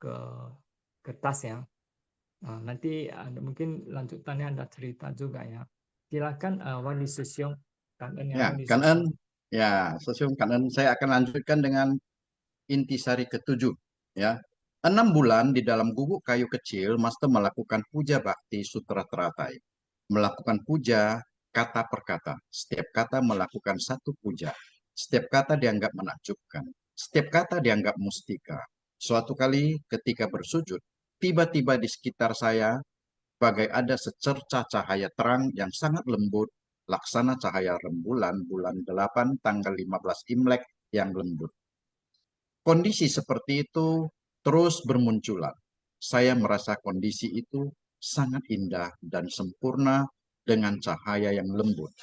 ke kertas ya. Nanti ada mungkin lanjutannya ada cerita juga ya. Silakan Wadi Susyong, Kangen ya Ya, Wadi Kan En, Susyong. ya, Sesium Kan En, saya akan lanjutkan dengan intisari ketujuh. Ya, 6 bulan di dalam gubuk kayu kecil, Master melakukan puja bakti sutra teratai. Melakukan puja kata per kata. Setiap kata melakukan satu puja. Setiap kata dianggap menakjubkan. Setiap kata dianggap mustika. Suatu kali ketika bersujud, tiba-tiba di sekitar saya bagai ada secercah cahaya terang yang sangat lembut, laksana cahaya rembulan bulan 8 tanggal 15 Imlek yang lembut. Kondisi seperti itu terus bermunculan. Saya merasa kondisi itu sangat indah dan sempurna dengan cahaya yang lembut.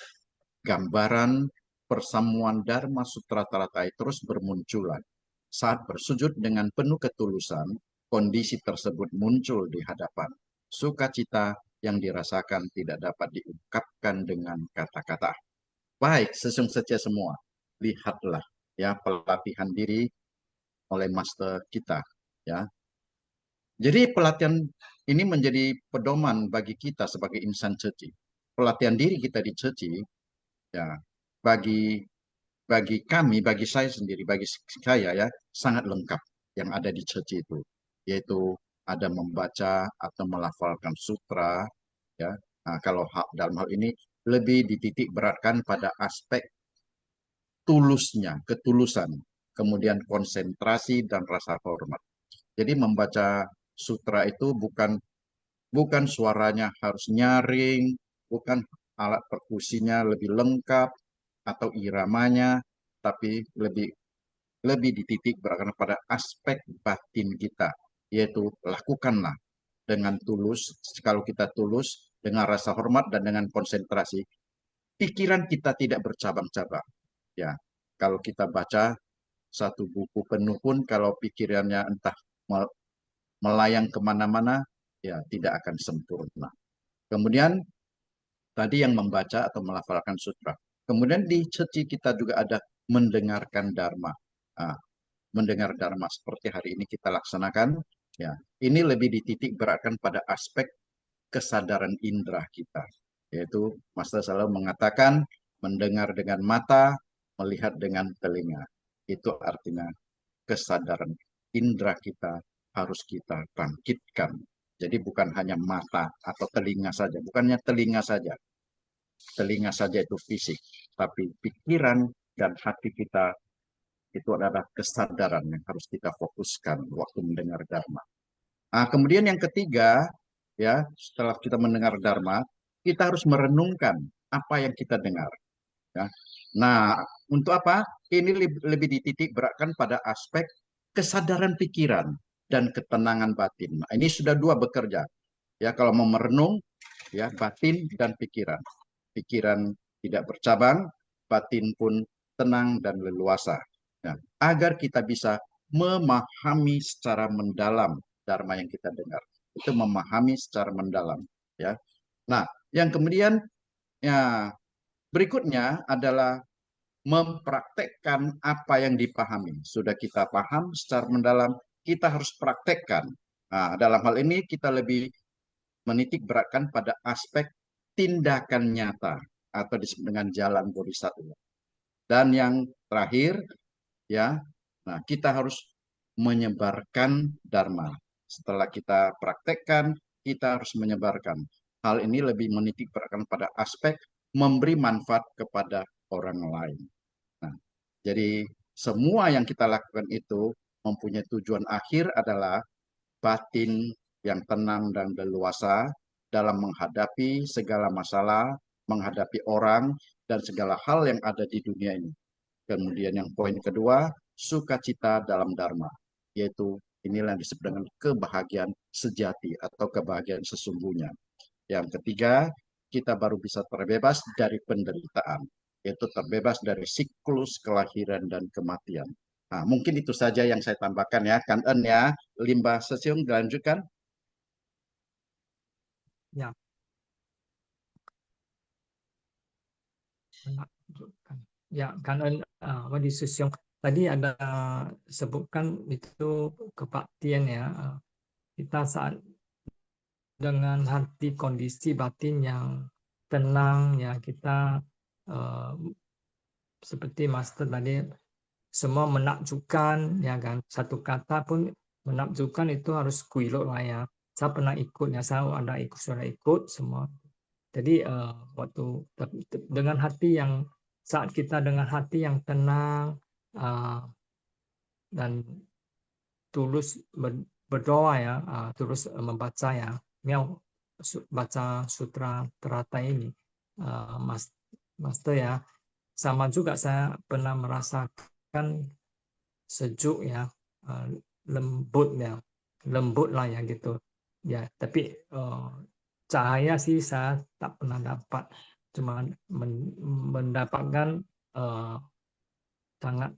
Gambaran persamuan Dharma Sutra Teratai terus bermunculan. Saat bersujud dengan penuh ketulusan, kondisi tersebut muncul di hadapan. Sukacita yang dirasakan tidak dapat diungkapkan dengan kata-kata. Baik, sesung saja semua. Lihatlah ya pelatihan diri oleh master kita ya. Jadi pelatihan ini menjadi pedoman bagi kita sebagai insan ceci. Pelatihan diri kita di ceci ya bagi kami, bagi saya sendiri, bagi saya ya sangat lengkap yang ada di ceci itu, yaitu ada membaca atau melafalkan sutra ya. Nah, kalau dalam hal ini lebih dititik beratkan pada aspek tulusnya, ketulusan, kemudian konsentrasi dan rasa hormat. Jadi membaca sutra itu bukan suaranya harus nyaring, bukan alat perkusinya lebih lengkap atau iramanya, tapi lebih dititik beratkan pada aspek batin kita, yaitu lakukanlah dengan tulus. Kalau kita tulus dengan rasa hormat dan dengan konsentrasi, pikiran kita tidak bercabang-cabang. Ya, kalau kita baca satu buku penuh pun kalau pikirannya entah melayang kemana-mana, ya tidak akan sempurna. Kemudian tadi yang membaca atau melafalkan sutra. Kemudian di ceci kita juga ada mendengarkan dharma. Nah, mendengar dharma seperti hari ini kita laksanakan, ya ini lebih dititik beratkan pada aspek kesadaran indera kita. Yaitu Master selalu mengatakan mendengar dengan mata, melihat dengan telinga. Itu artinya kesadaran indera kita harus kita bangkitkan. Jadi bukan hanya mata atau telinga saja, bukannya telinga saja. Telinga saja itu fisik, tapi pikiran dan hati kita itu adalah kesadaran yang harus kita fokuskan waktu mendengar dharma. Nah, kemudian yang ketiga, ya, setelah kita mendengar dharma, kita harus merenungkan apa yang kita dengar. Ya. Nah, untuk apa? Ini lebih dititik beratkan pada aspek kesadaran pikiran dan ketenangan batin. Nah, ini sudah dua bekerja. Ya, kalau mau merenung, ya batin dan pikiran. Pikiran tidak bercabang, batin pun tenang dan leluasa. Nah, agar kita bisa memahami secara mendalam dharma yang kita dengar. Itu memahami secara mendalam. Ya. Nah, yang kemudian ya berikutnya adalah mempraktekkan apa yang dipahami. Sudah kita paham secara mendalam, kita harus praktekkan. Nah, dalam hal ini kita lebih menitik beratkan pada aspek tindakan nyata atau disebut dengan jalan bodhisattva. Dan yang terakhir, ya, nah kita harus menyebarkan dharma. Setelah kita praktekkan, kita harus menyebarkan. Hal ini lebih menitik beratkan pada aspek memberi manfaat kepada orang lain. Nah, jadi semua yang kita lakukan itu mempunyai tujuan akhir adalah batin yang tenang dan leluasa dalam menghadapi segala masalah, menghadapi orang, dan segala hal yang ada di dunia ini. Kemudian yang poin kedua, sukacita dalam dharma, yaitu inilah yang disebut dengan kebahagiaan sejati atau kebahagiaan sesungguhnya. Yang ketiga, kita baru bisa terbebas dari penderitaan, yaitu terbebas dari siklus kelahiran dan kematian. Nah, mungkin itu saja yang saya tambahkan ya, Kan En ya. Limbah Sesium dilanjutkan. Ya. Lanjutkan. Ya, Kangen Wadi Susyong. Tadi ada sebutkan itu kebaktian ya. Kita saat dengan hati kondisi batin yang tenang, ya kita seperti Master tadi semua menakjubkan, ya kan, satu kata pun menakjubkan itu harus kuilot lah ya. Saya pernah ikut, ya saya ada ikut, sudah ikut semua. Jadi waktu dengan hati yang saat kita dengan hati yang tenang dan tulus berdoa ya, tulus membaca ya, baca sutra teratai ini, Master ya, sama juga saya pernah merasakan sejuk ya, lembut lah ya gitu ya. Tapi cahaya sih saya tak pernah dapat, cuma mendapatkan sangat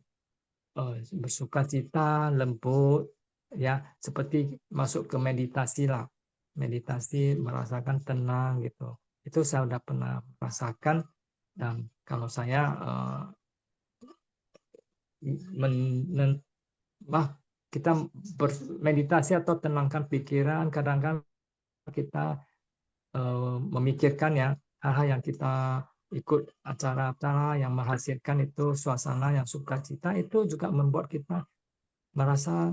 bersuka cita, lembut ya, seperti masuk ke meditasi lah, meditasi merasakan tenang gitu. Itu saya udah pernah rasakan. Dan kalau saya kita bermeditasi atau tenangkan pikiran, kadang-kadang kita memikirkan ya hal-hal yang kita ikut acara-acara yang menghasilkan itu suasana yang sukacita, itu juga membuat kita merasa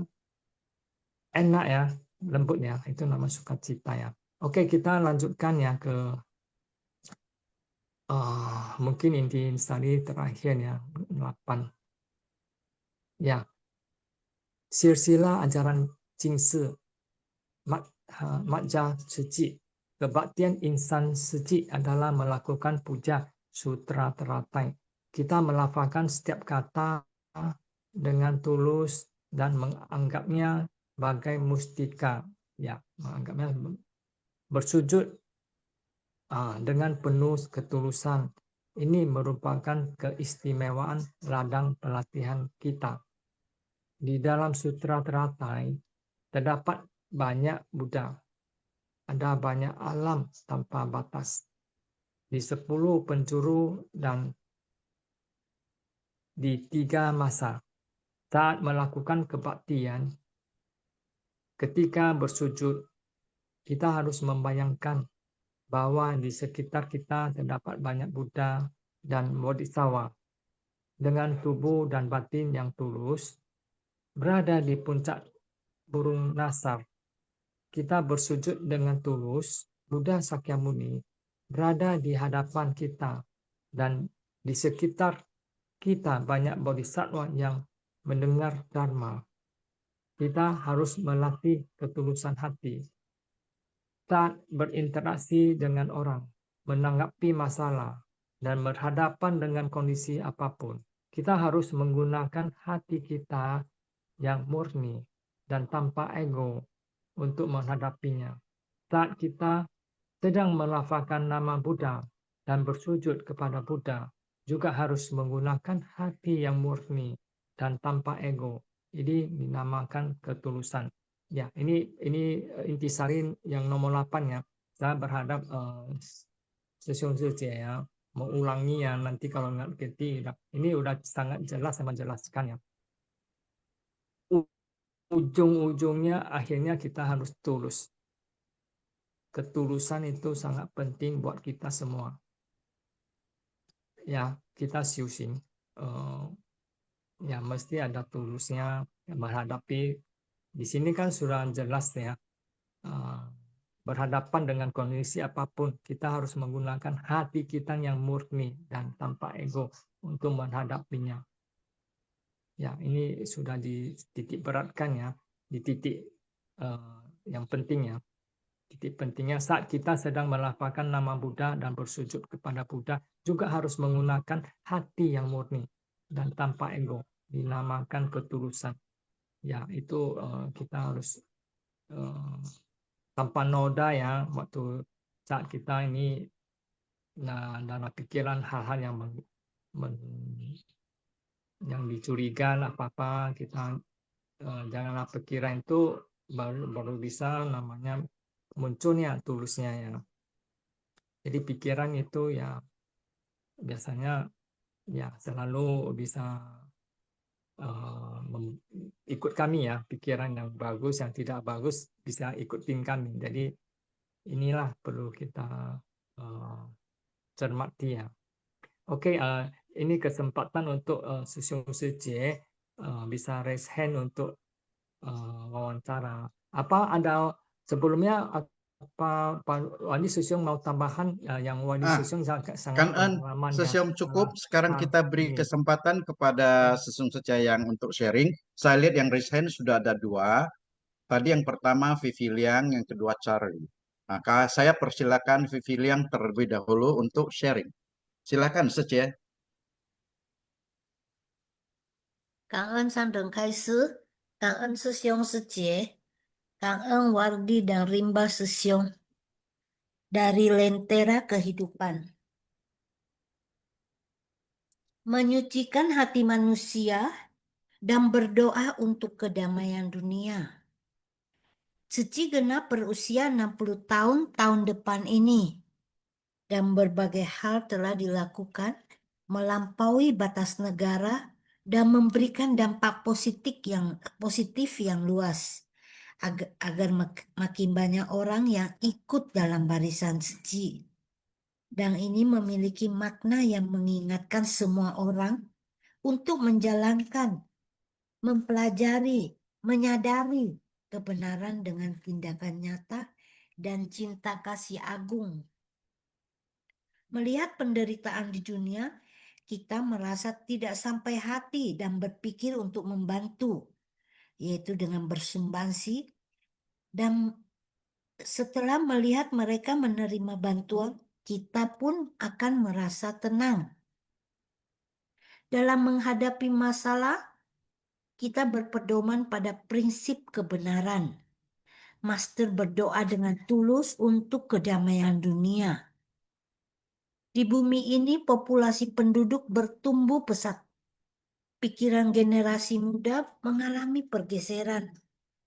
enak ya, lembut ya, itu nama sukacita ya. Oke, kita lanjutkan ya ke mungkin inti tadi terakhir ya, 8 ya, silsilah ajaran Jingsi Matja Suci. Kebaktian insan suci adalah melakukan puja sutra teratai. Kita melafalkan setiap kata dengan tulus dan menganggapnya bagai mustika, ya, menganggapnya bersujud dengan penuh ketulusan. Ini merupakan keistimewaan ladang pelatihan kita. Di dalam sutra teratai terdapat banyak Buddha, ada banyak alam tanpa batas di 10 penjuru dan di 3 masa. Saat melakukan kebaktian, ketika bersujud, kita harus membayangkan bahwa di sekitar kita terdapat banyak Buddha dan Bodhisattva dengan tubuh dan batin yang tulus, berada di puncak burung nasar. Kita bersujud dengan tulus, Buddha Sakyamuni berada di hadapan kita, dan di sekitar kita banyak bodhisattva yang mendengar Dharma. Kita harus melatih ketulusan hati. Saat berinteraksi dengan orang, menanggapi masalah, dan berhadapan dengan kondisi apapun, kita harus menggunakan hati kita yang murni dan tanpa ego untuk menghadapinya. Saat kita sedang melafalkan nama Buddha dan bersujud kepada Buddha, juga harus menggunakan hati yang murni dan tanpa ego. Ini dinamakan ketulusan. Ya, ini intisari yang nomor 8 ya. Saya berharap sesung ya mengulangi ya, nanti kalau nggak ngerti. Ini udah sangat jelas sama jelaskan ya. Ujung-ujungnya akhirnya kita harus tulus. Ketulusan itu sangat penting buat kita semua. Ya, kita siusin. Ya, mesti ada tulusnya menghadapi. Di sini kan sudah jelas ya. Berhadapan dengan kondisi apapun, kita harus menggunakan hati kita yang murni dan tanpa ego untuk menghadapinya. Ya, ini sudah dititik beratkan ya, di titik yang penting ya. Titik pentingnya saat kita sedang melafalkan nama Buddha dan bersujud kepada Buddha, juga harus menggunakan hati yang murni dan tanpa ego, dinamakan ketulusan. Ya, itu kita harus tanpa noda ya, waktu saat kita ini dalam pikiran hal-hal yang dicurigakan apa-apa, kita janganlah pikiran itu baru bisa namanya munculnya tulusnya ya. Jadi pikiran itu ya biasanya ya selalu bisa ikut kami ya, pikiran yang bagus, yang tidak bagus bisa ikutin kami. Jadi inilah perlu kita cermati ya. Oke, ini kesempatan untuk Susyung Sejie bisa raise hand untuk wawancara. Apa ada sebelumnya apa Pak Wali Susyung mau tambahan yang Wali Ah, Susyung sangat Kan pengalaman ya. Sesium cukup. Sekarang kita beri Ini. kesempatan kepada Sesung Secayang untuk sharing. Saya lihat yang raise hand sudah ada 2. Tadi yang pertama Vivi Liang, yang kedua Charlie. Maka saya persilakan Vivi Liang terlebih dahulu untuk sharing. Silakan Secaya. 感恩上等开师，感恩师兄师姐，感恩 Wardi dan Rimba 师兄 dari Lentera Kehidupan. Menyucikan hati manusia dan berdoa untuk kedamaian dunia. Cici genap berusia 60 tahun depan ini. Dan berbagai hal telah dilakukan melampaui batas negara dan memberikan dampak positif yang luas agar makin banyak orang yang ikut dalam barisan Cici. Dan ini memiliki makna yang mengingatkan semua orang untuk menjalankan, mempelajari, menyadari kebenaran dengan tindakan nyata dan cinta kasih agung. Melihat penderitaan di dunia, kita merasa tidak sampai hati dan berpikir untuk membantu, yaitu dengan bersumbangsi. Dan setelah melihat mereka menerima bantuan, kita pun akan merasa tenang. Dalam menghadapi masalah, kita berpedoman pada prinsip kebenaran. Master berdoa dengan tulus untuk kedamaian dunia. Di bumi ini populasi penduduk bertumbuh pesat. Pikiran generasi muda mengalami pergeseran,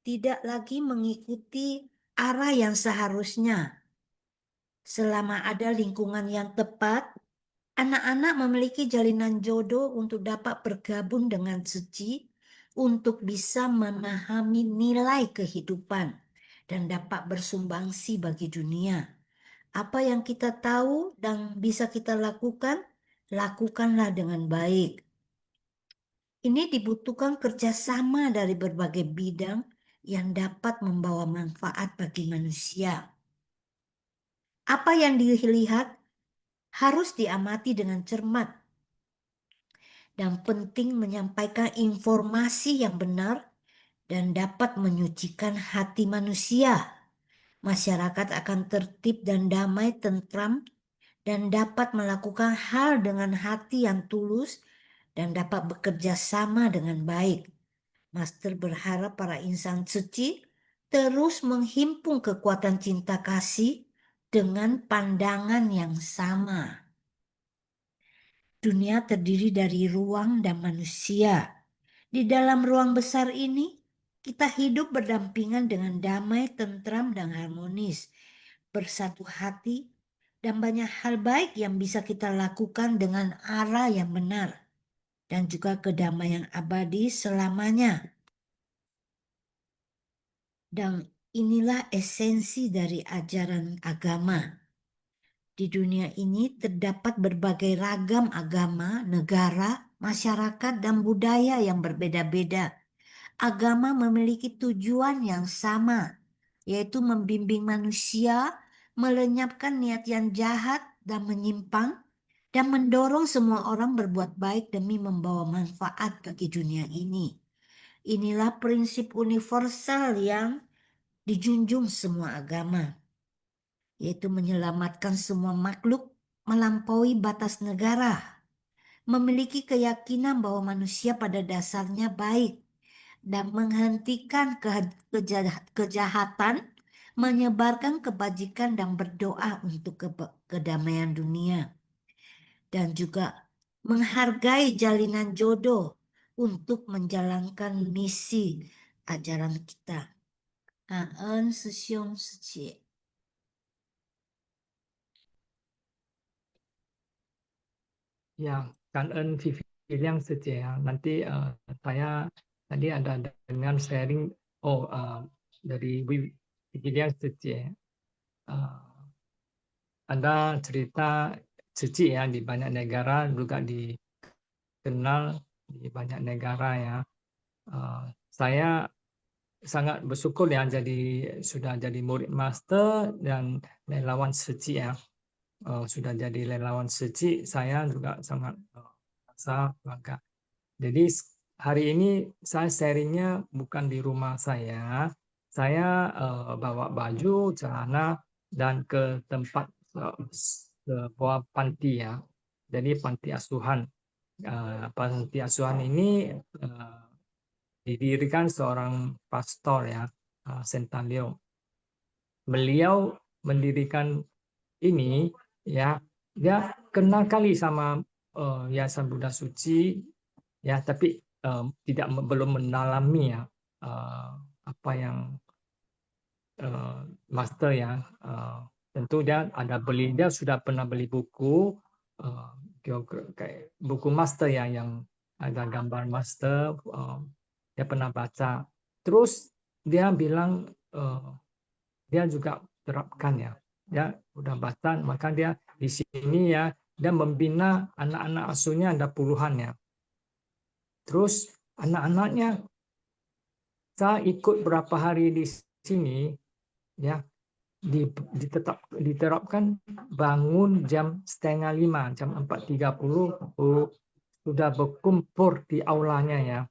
tidak lagi mengikuti arah yang seharusnya. Selama ada lingkungan yang tepat, anak-anak memiliki jalinan jodoh untuk dapat bergabung dengan Suci untuk bisa memahami nilai kehidupan dan dapat bersumbangsi bagi dunia. Apa yang kita tahu dan bisa kita lakukan, lakukanlah dengan baik. Ini dibutuhkan kerjasama dari berbagai bidang yang dapat membawa manfaat bagi manusia. Apa yang dilihat harus diamati dengan cermat dan penting menyampaikan informasi yang benar dan dapat menyucikan hati manusia. Masyarakat akan tertib dan damai, tentram, dan dapat melakukan hal dengan hati yang tulus dan dapat bekerja sama dengan baik. Master berharap para insan suci terus menghimpun kekuatan cinta kasih dengan pandangan yang sama. Dunia terdiri dari ruang dan manusia. Di dalam ruang besar ini, kita hidup berdampingan dengan damai, tentram, dan harmonis, bersatu hati, dan banyak hal baik yang bisa kita lakukan dengan arah yang benar, dan juga kedamaian abadi selamanya. Dan inilah esensi dari ajaran agama. Di dunia ini terdapat berbagai ragam agama, negara, masyarakat, dan budaya yang berbeda-beda. Agama memiliki tujuan yang sama, yaitu membimbing manusia, melenyapkan niat yang jahat dan menyimpang, dan mendorong semua orang berbuat baik demi membawa manfaat bagi dunia ini. Inilah prinsip universal yang dijunjung semua agama, yaitu menyelamatkan semua makhluk melampaui batas negara, memiliki keyakinan bahwa manusia pada dasarnya baik, dan menghentikan kejahatan, menyebarkan kebajikan dan berdoa untuk kedamaian dunia. Dan juga menghargai jalinan jodoh untuk menjalankan misi ajaran kita. Kaan Susyong Suci. Ya, Kangen Vivi Liang saja. Nanti saya tadi ada dengan sharing dari Vivi Liang saja. ada cerita suci ya di banyak negara juga dikenal di banyak negara ya. Saya sangat bersyukur ya sudah jadi murid master dan relawan suci ya. Sudah jadi relawan suci, saya juga sangat merasa bangga. Jadi hari ini saya sharingnya bukan di rumah saya bawa baju, celana dan ke tempat sebuah panti ya. Jadi panti asuhan. Panti asuhan ini didirikan seorang pastor ya, Sentalio. Beliau mendirikan ini ya, dia kenal kali sama Yayasan Buddha Suci ya, tapi belum mendalami ya apa yang master ya. Tentu dia sudah pernah beli buku kayak buku master ya yang ada gambar master, dia pernah baca. Terus dia bilang dia juga terapkan ya. Dia udah baca, maka dia di sini ya, dia membina anak-anak asuhnya ada puluhan ya. Terus anak-anaknya saya ikut berapa hari di sini ya, diterapkan bangun jam 4:30, jam 4:30 sudah berkumpul di aulanya ya.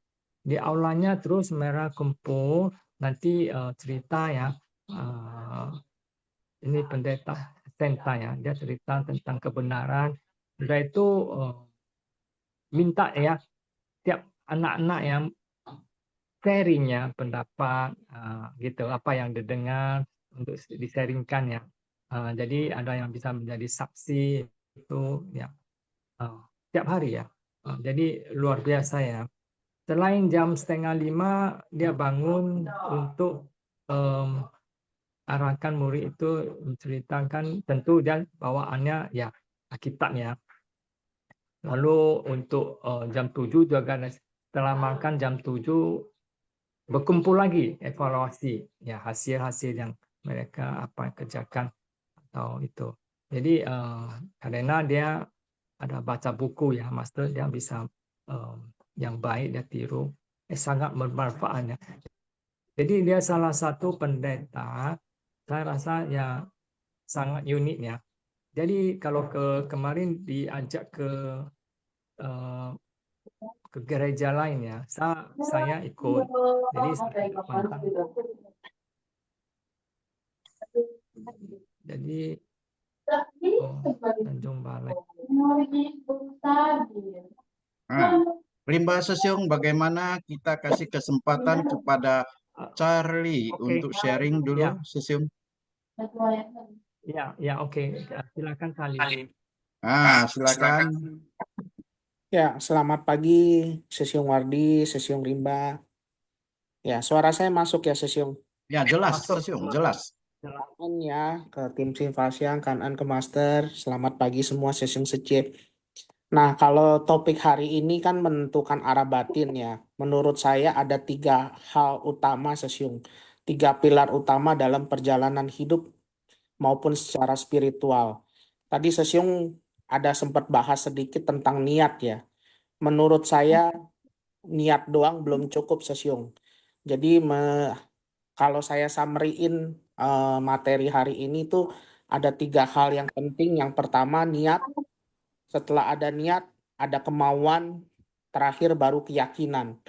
Di aulanya terus mereka kumpul, nanti cerita ya, ini pendeta Senta ya, dia cerita tentang kebenaran. Sudah itu minta ya tiap anak-anak yang sharingnya pendapat gitu, apa yang didengar untuk disaringkan ya. Jadi ada yang bisa menjadi saksi itu ya tiap hari ya. Jadi luar biasa ya. Selain jam 4:30 dia bangun untuk arahkan murid itu menceritakan, tentu dia bawaannya ya Alkitab ya. Lalu untuk jam 7 juga setelah makan jam 7 berkumpul lagi evaluasi ya hasil-hasil yang mereka kerjakan atau itu. Jadi karena dia ada baca buku ya master, dia bisa yang baik dia tiru, sangat bermanfaat ya. Jadi dia salah satu pendeta, saya rasa ya sangat unik ya. Jadi kalau kemarin diajak ke gereja lain ya, saya ikut. Jadi saya pantang. Jadi Tanjung Balai. Rimba Sesiong, bagaimana kita kasih kesempatan kepada Charlie untuk sharing dulu, Ya. Sesiong? Ya, oke. Silakan Charlie. Silakan. Ya, selamat pagi Sesiong Wardi, Sesiong Rimba. Ya, suara saya masuk ya Sesiong. Ya, jelas, Masuk. Sesiong, jelas. Selamat ya ke tim Simfasiang, Kanan ke Master. Selamat pagi semua Sesiong Secip. Nah, kalau topik hari ini kan menentukan arah batin ya. Menurut saya ada 3 hal utama Sesiong. 3 pilar utama dalam perjalanan hidup maupun secara spiritual. Tadi Sesiong ada sempat bahas sedikit tentang niat ya. Menurut saya niat doang belum cukup Sesiong. Jadi kalau saya summary-in materi hari ini tuh ada 3 hal yang penting. Yang pertama niat, setelah ada niat ada kemauan, terakhir baru keyakinan.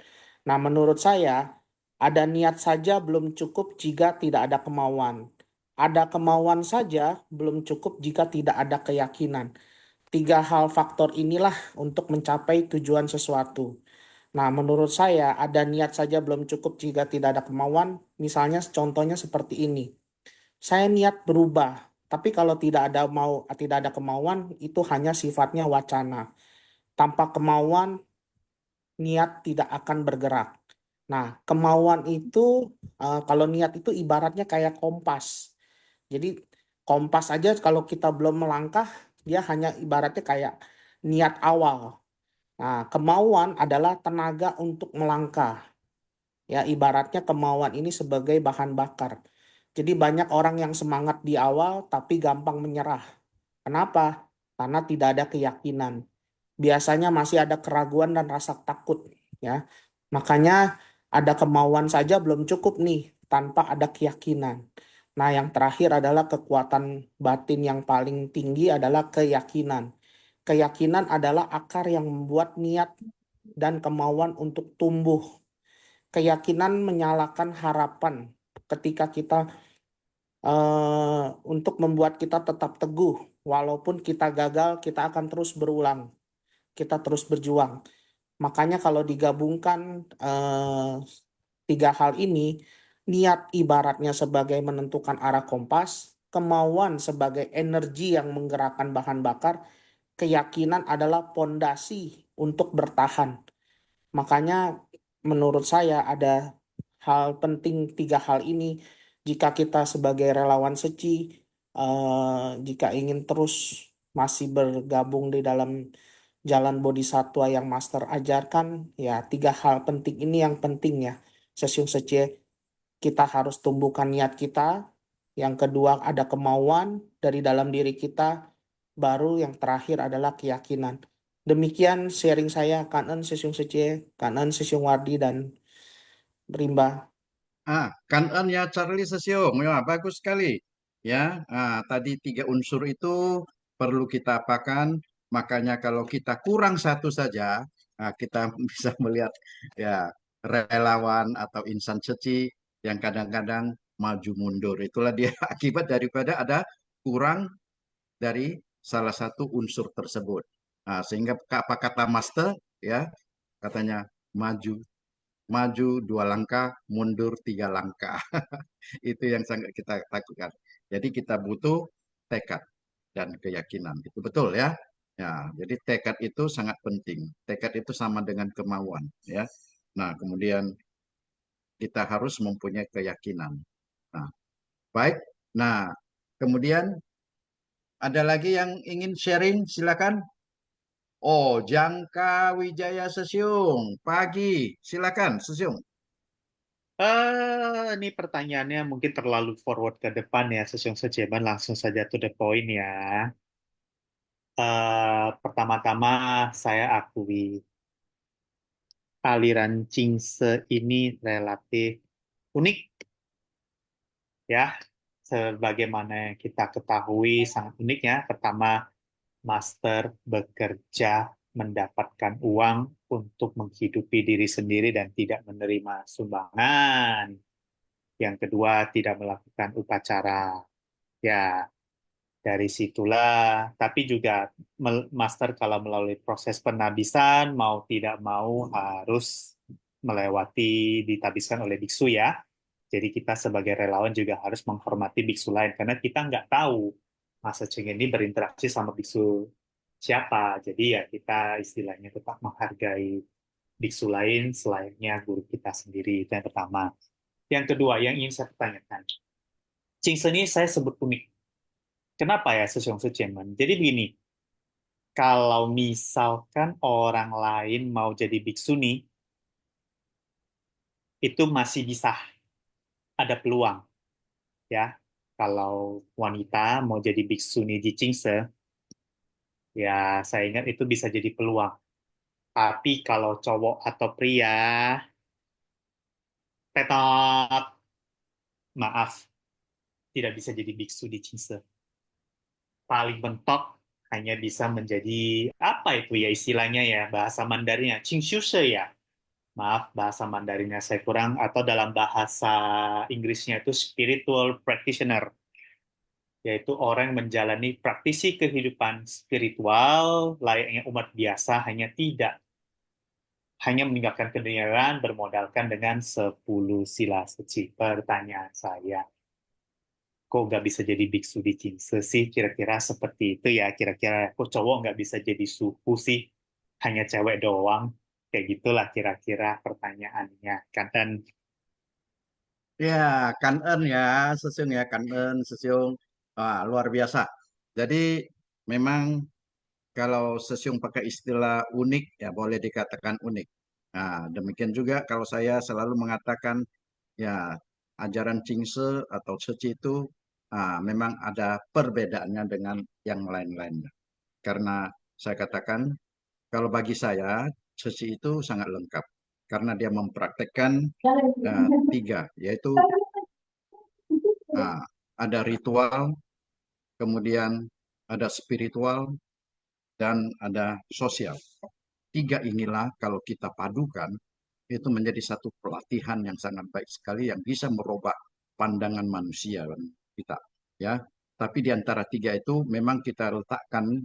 Nah menurut saya ada niat saja belum cukup jika tidak ada kemauan. Ada kemauan saja belum cukup jika tidak ada keyakinan. 3 hal faktor inilah untuk mencapai tujuan sesuatu. Nah, menurut saya ada niat saja belum cukup jika tidak ada kemauan. Misalnya contohnya seperti ini. Saya niat berubah, tapi kalau tidak ada kemauan itu hanya sifatnya wacana. Tanpa kemauan niat tidak akan bergerak. Nah, kemauan itu kalau niat itu ibaratnya kayak kompas. Jadi kompas aja kalau kita belum melangkah dia hanya ibaratnya kayak niat awal. Nah, kemauan adalah tenaga untuk melangkah. Ya, ibaratnya kemauan ini sebagai bahan bakar. Jadi banyak orang yang semangat di awal tapi gampang menyerah. Kenapa? Karena tidak ada keyakinan. Biasanya masih ada keraguan dan rasa takut, ya. Makanya ada kemauan saja belum cukup nih tanpa ada keyakinan. Nah, yang terakhir adalah kekuatan batin yang paling tinggi adalah keyakinan. Keyakinan adalah akar yang membuat niat dan kemauan untuk tumbuh. Keyakinan menyalakan harapan ketika kita untuk membuat kita tetap teguh. Walaupun kita gagal, kita akan terus berulang. Kita terus berjuang. Makanya kalau digabungkan tiga hal ini, niat ibaratnya sebagai menentukan arah kompas, kemauan sebagai energi yang menggerakkan bahan bakar, keyakinan adalah pondasi untuk bertahan. Makanya menurut saya ada hal penting tiga hal ini. Jika kita sebagai relawan seci, jika ingin terus masih bergabung di dalam jalan bodhisatwa yang Master ajarkan, ya tiga hal penting ini yang penting ya. Sesiung Sece, kita harus tumbuhkan niat kita. Yang kedua ada kemauan dari dalam diri kita. Baru yang terakhir adalah keyakinan. Demikian sharing saya, Kanen Sesiung Sece, Kanen Sesiung Wardi, dan Rimba. Kanan ya Charlie Sesiong, ya bagus sekali. Ya, tadi tiga unsur itu perlu kita apakan. Makanya kalau kita kurang satu saja, kita bisa melihat ya relawan atau insan seci yang kadang-kadang maju mundur. Itulah dia akibat daripada ada kurang dari salah satu unsur tersebut. Sehingga apa kata Master ya, katanya maju maju 2 langkah, mundur 3 langkah. Itu yang sangat kita takutkan. Jadi kita butuh tekad dan keyakinan. Itu betul ya. Ya, jadi tekad itu sangat penting. Tekad itu sama dengan kemauan ya. Nah, kemudian kita harus mempunyai keyakinan. Nah, baik. Nah, kemudian ada lagi yang ingin sharing, silakan. Oh, Jangka Wijaya Sesiung. Pagi, silakan Sesiung. Ini pertanyaannya mungkin terlalu forward ke depan ya, Sesiung Sejeban, langsung saja to the point ya. Pertama-tama saya akui aliran Cingse ini relatif unik ya. Sebagaimana yang kita ketahui sangat unik ya. Pertama, Master bekerja mendapatkan uang untuk menghidupi diri sendiri dan tidak menerima sumbangan. Yang kedua, tidak melakukan upacara. Ya, dari situlah, tapi juga Master kalau melalui proses penabisan, mau tidak mau harus melewati ditabiskan oleh biksu ya. Jadi kita sebagai relawan juga harus menghormati biksu lain, karena kita nggak tahu Master Cheng ini berinteraksi sama biksu siapa. Jadi ya kita istilahnya tetap menghargai biksu lain selayaknya guru kita sendiri. Itu yang pertama. Yang kedua, yang ingin saya pertanyakan. Cingse ini saya sebut unik. Kenapa ya Sesiong Sucemen? Jadi begini, kalau misalkan orang lain mau jadi biksu nih, itu masih bisa ada peluang. Ya, kalau wanita mau jadi biksu nih di Cingse, ya saya ingat itu bisa jadi peluang. Tapi kalau cowok atau pria, petot, maaf, tidak bisa jadi biksu di Cingse. Paling mentok hanya bisa menjadi apa itu ya istilahnya ya bahasa Mandarinnya Qingxiuse ya, maaf bahasa Mandarinnya saya kurang, atau dalam bahasa Inggrisnya itu spiritual practitioner, yaitu orang yang menjalani praktisi kehidupan spiritual layaknya umat biasa, hanya meninggalkan keduniaan bermodalkan dengan 10 sila suci. Pertanyaan saya, kok nggak bisa jadi biksu di Cingse sih? Kira-kira seperti itu ya. Kira-kira kok cowok nggak bisa jadi suhu sih? Hanya cewek doang. Kayak gitulah kira-kira pertanyaannya. Kan Ya, Kanen ya, Sesiung ya, Kanen, Sesiung. Luar biasa. Jadi memang kalau Sesiung pakai istilah unik, ya boleh dikatakan unik. Nah, demikian juga kalau saya selalu mengatakan, ya ajaran Cingse atau Ceci itu memang ada perbedaannya dengan yang lain-lainnya. Karena saya katakan, kalau bagi saya, Ceci itu sangat lengkap. Karena dia mempraktekkan tiga, yaitu ada ritual, kemudian ada spiritual, dan ada sosial. Tiga inilah kalau kita padukan, itu menjadi satu pelatihan yang sangat baik sekali yang bisa merubah pandangan manusia kita. Ya, tapi di antara tiga itu memang kita letakkan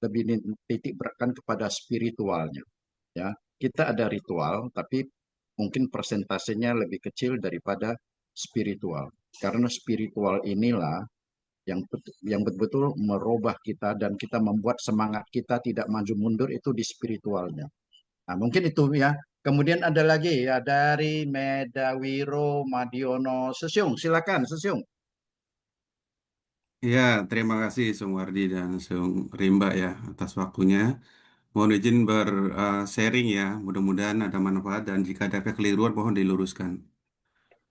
lebih titik beratkan kepada spiritualnya. Ya, kita ada ritual, tapi mungkin persentasenya lebih kecil daripada spiritual. Karena spiritual inilah yang betul-betul merubah kita dan kita membuat semangat kita tidak maju mundur itu di spiritualnya. Nah, mungkin itu ya. Kemudian ada lagi ya dari Medawiro Madiono Sesyung. Silakan Sesyung. Ya, terima kasih Sung Wardi dan Sung Rimba ya atas waktunya. Mohon izin sharing ya. Mudah-mudahan ada manfaat dan jika ada kekeliruan mohon diluruskan.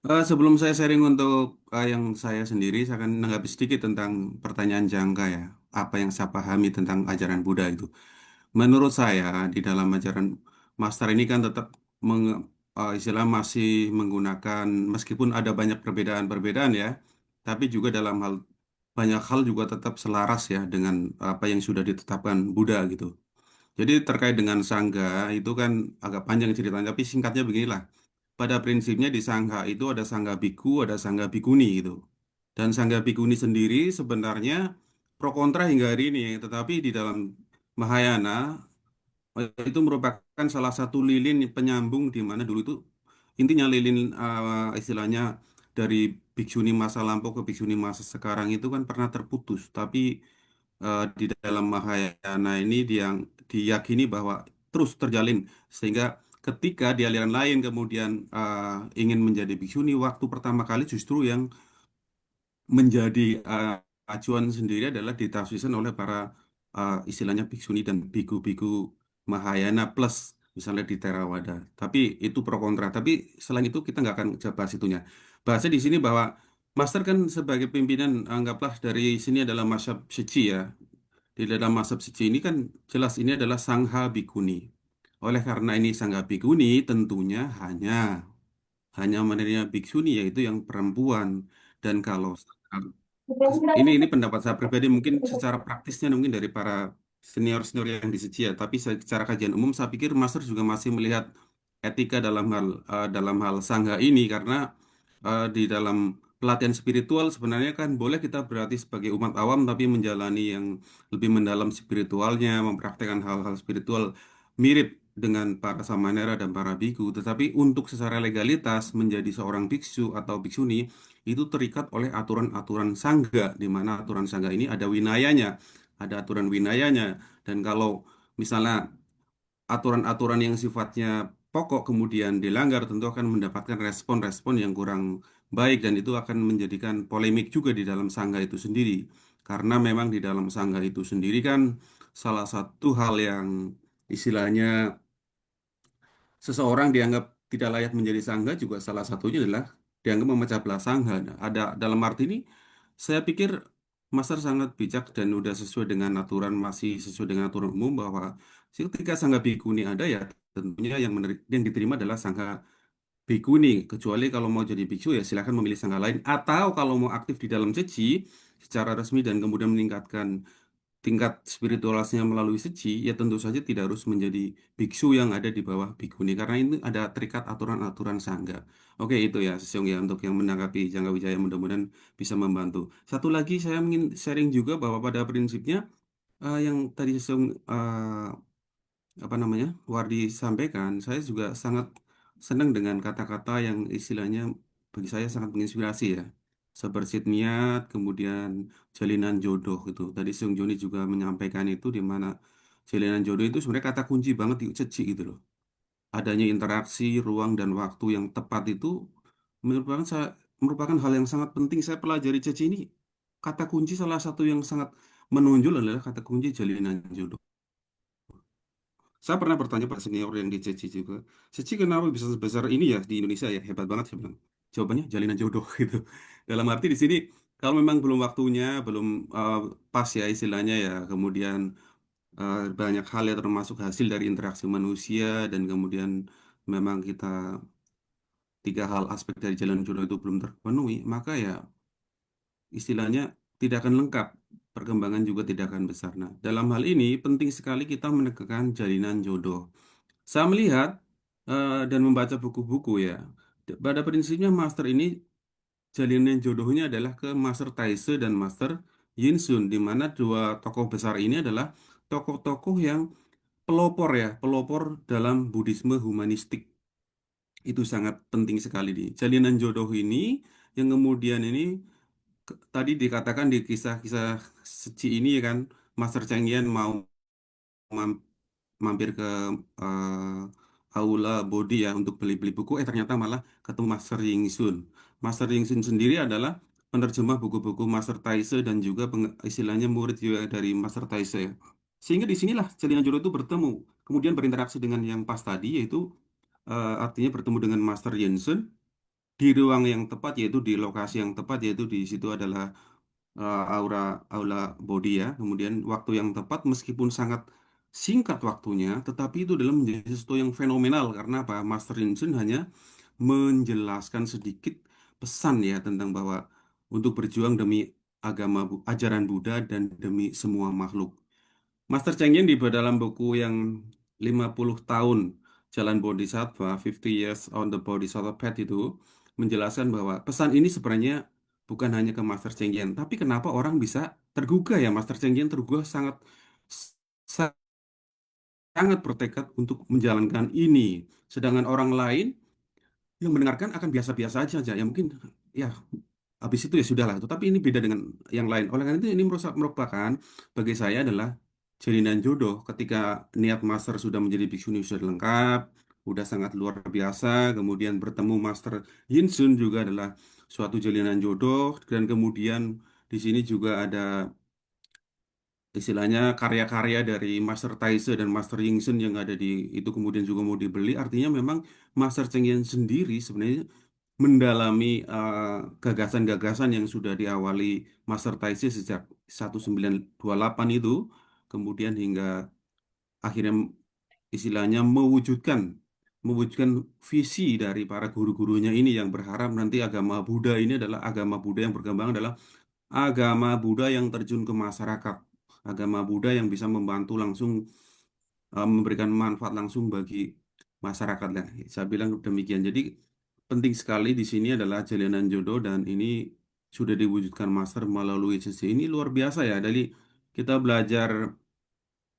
Sebelum saya sharing untuk yang saya sendiri, saya akan menanggapi sedikit tentang pertanyaan jangka ya. Apa yang saya pahami tentang ajaran Buddha itu. Menurut saya di dalam ajaran Master ini kan tetap istilah masih menggunakan meskipun ada banyak perbedaan-perbedaan ya, tapi juga dalam hal banyak hal juga tetap selaras ya dengan apa yang sudah ditetapkan Buddha gitu. Jadi terkait dengan sangga itu kan agak panjang ceritanya, tapi singkatnya beginilah. Pada prinsipnya di sangga itu ada sangga biku, ada sangga bikuni gitu. Dan sangga bikuni sendiri sebenarnya pro kontra hingga hari ini, tetapi di dalam Mahayana itu merupakan salah satu lilin penyambung di mana dulu itu intinya lilin istilahnya dari biksuni masa lampau ke biksuni masa sekarang itu kan pernah terputus, tapi di dalam Mahayana ini yang diyakini bahwa terus terjalin sehingga ketika di aliran lain kemudian ingin menjadi biksuni waktu pertama kali justru yang menjadi acuan sendiri adalah ditafsirkan oleh para istilahnya biksuni dan biku-biku Mahayana plus misalnya di Theravada. Tapi itu pro kontra. Tapi selain itu kita nggak akan bahas itunya. Bahasnya di sini bahwa Master kan sebagai pimpinan anggaplah dari sini adalah mazhab Shichi ya. Di dalam mazhab Shichi ini kan jelas ini adalah Sangha Bikuni. Oleh karena ini Sangha Bikuni tentunya hanya menerima biksuni yaitu yang perempuan. Dan kalau ini pendapat saya pribadi mungkin secara praktisnya mungkin dari para senior-senior yang di Secia, tapi secara kajian umum saya pikir Master juga masih melihat etika dalam hal sangga ini karena di dalam pelatihan spiritual sebenarnya kan boleh kita berarti sebagai umat awam tapi menjalani yang lebih mendalam spiritualnya, mempraktekkan hal-hal spiritual mirip dengan para samanera dan para biku, tetapi untuk secara legalitas menjadi seorang biksu atau biksuni itu terikat oleh aturan-aturan sangga, di mana aturan sangga ini ada winayanya, ada aturan winayanya, dan kalau misalnya aturan-aturan yang sifatnya pokok kemudian dilanggar tentu akan mendapatkan respon-respon yang kurang baik dan itu akan menjadikan polemik juga di dalam sangga itu sendiri. Karena memang di dalam sangga itu sendiri kan salah satu hal yang istilahnya seseorang dianggap tidak layak menjadi sangga juga salah satunya adalah dianggap memecah belah sangga. Nah, ada dalam arti ini saya pikir Master sangat bijak dan sudah sesuai dengan aturan masih sesuai dengan aturan umum bahwa ketika sangga bikuni ada ya tentunya yang diterima adalah sangga bikuni kecuali kalau mau jadi biksu ya silakan memilih sangga lain atau kalau mau aktif di dalam ceci secara resmi dan kemudian meningkatkan tingkat spiritualitasnya melalui seci, ya tentu saja tidak harus menjadi biksu yang ada di bawah bikuni, karena ini ada terikat aturan-aturan sangga. Oke, itu ya, Sesiong ya, untuk yang menanggapi Jangka Wijaya mudah-mudahan bisa membantu. Satu lagi saya ingin sharing juga bahwa pada prinsipnya, yang tadi Sesiong apa namanya Wardi sampaikan, saya juga sangat senang dengan kata-kata yang istilahnya bagi saya sangat menginspirasi ya. Sebersit niat, kemudian jalinan jodoh itu. Tadi Sung Joni juga menyampaikan itu di mana jalinan jodoh itu sebenarnya kata kunci banget di Ceci gitu loh. Adanya interaksi, ruang dan waktu yang tepat itu merupakan hal yang sangat penting saya pelajari Ceci ini. Kata kunci salah satu yang sangat menonjol adalah kata kunci jalinan jodoh. Saya pernah bertanya pada senior yang di Ceci juga. Ceci kenapa bisa sebesar ini ya di Indonesia ya? Hebat banget saya bilang. jawabannya jalinan jodoh gitu. Dalam arti di sini kalau memang belum waktunya, belum pas ya istilahnya ya, kemudian banyak hal yang termasuk hasil dari interaksi manusia dan kemudian memang kita tiga hal aspek dari jalan jodoh itu belum terpenuhi, maka ya istilahnya tidak akan lengkap, perkembangan juga tidak akan besar. Nah, dalam hal ini penting sekali kita menegakkan jalinan jodoh. Saya melihat dan membaca buku-buku ya, pada prinsipnya master ini jalinan jodohnya adalah ke Master Taise dan Master Yin Sun, di mana dua tokoh besar ini adalah tokoh-tokoh yang pelopor ya, pelopor dalam Buddhisme humanistik. Itu sangat penting sekali di jalinan jodoh ini yang kemudian ini tadi dikatakan di kisah-kisah Seci ini ya kan, Master Cheng Yen mau mam- mampir ke aula Bodhi ya untuk beli-beli buku, ternyata malah ketemu Master Ying Sun. Master Ying Sun sendiri adalah penerjemah buku-buku Master Taise dan juga istilahnya murid juga dari Master Taise ya. Sehingga disinilah jalinan jodoh itu bertemu, kemudian berinteraksi dengan yang pas tadi, yaitu artinya bertemu dengan Master Yin Sun di ruang yang tepat, yaitu di lokasi yang tepat, yaitu di situ adalah aula body ya. Kemudian waktu yang tepat meskipun sangat singkat waktunya, tetapi itu dalam menjadi sesuatu yang fenomenal karena apa? Master Rinsun hanya menjelaskan sedikit pesan ya tentang bahwa untuk berjuang demi ajaran Buddha dan demi semua makhluk. Master Cheng Yen di dalam buku yang 50 tahun Jalan Bodhisattva, 50 Years on the Bodhisattva Path itu menjelaskan bahwa pesan ini sebenarnya bukan hanya ke Master Cheng Yen, tapi kenapa orang bisa tergugah ya, Master Cheng Yen tergugah sangat bertekad untuk menjalankan ini. Sedangkan orang lain yang mendengarkan akan biasa-biasa aja ya mungkin ya habis itu ya sudah lah itu, tapi ini beda dengan yang lain. Oleh karena itu ini merupakan bagi saya adalah jalinan jodoh ketika niat master sudah menjadi biksu sudah lengkap, udah sangat luar biasa, kemudian bertemu Master Yin Sun juga adalah suatu jalinan jodoh, dan kemudian di sini juga ada istilahnya karya-karya dari Master Taise dan Master Yingsun yang ada di itu kemudian juga mau dibeli, artinya memang Master Cheng Yen sendiri sebenarnya mendalami gagasan-gagasan yang sudah diawali Master Taise sejak 1928 itu, kemudian hingga akhirnya istilahnya mewujudkan visi dari para guru-gurunya ini yang berharap nanti agama Buddha ini adalah agama Buddha yang berkembang adalah agama Buddha yang terjun ke masyarakat, agama Buddha yang bisa membantu langsung, memberikan manfaat langsung bagi masyarakat lah. Saya bilang demikian. Jadi penting sekali di sini adalah jalinan jodoh dan ini sudah diwujudkan master melalui sesi ini luar biasa ya. Dari kita belajar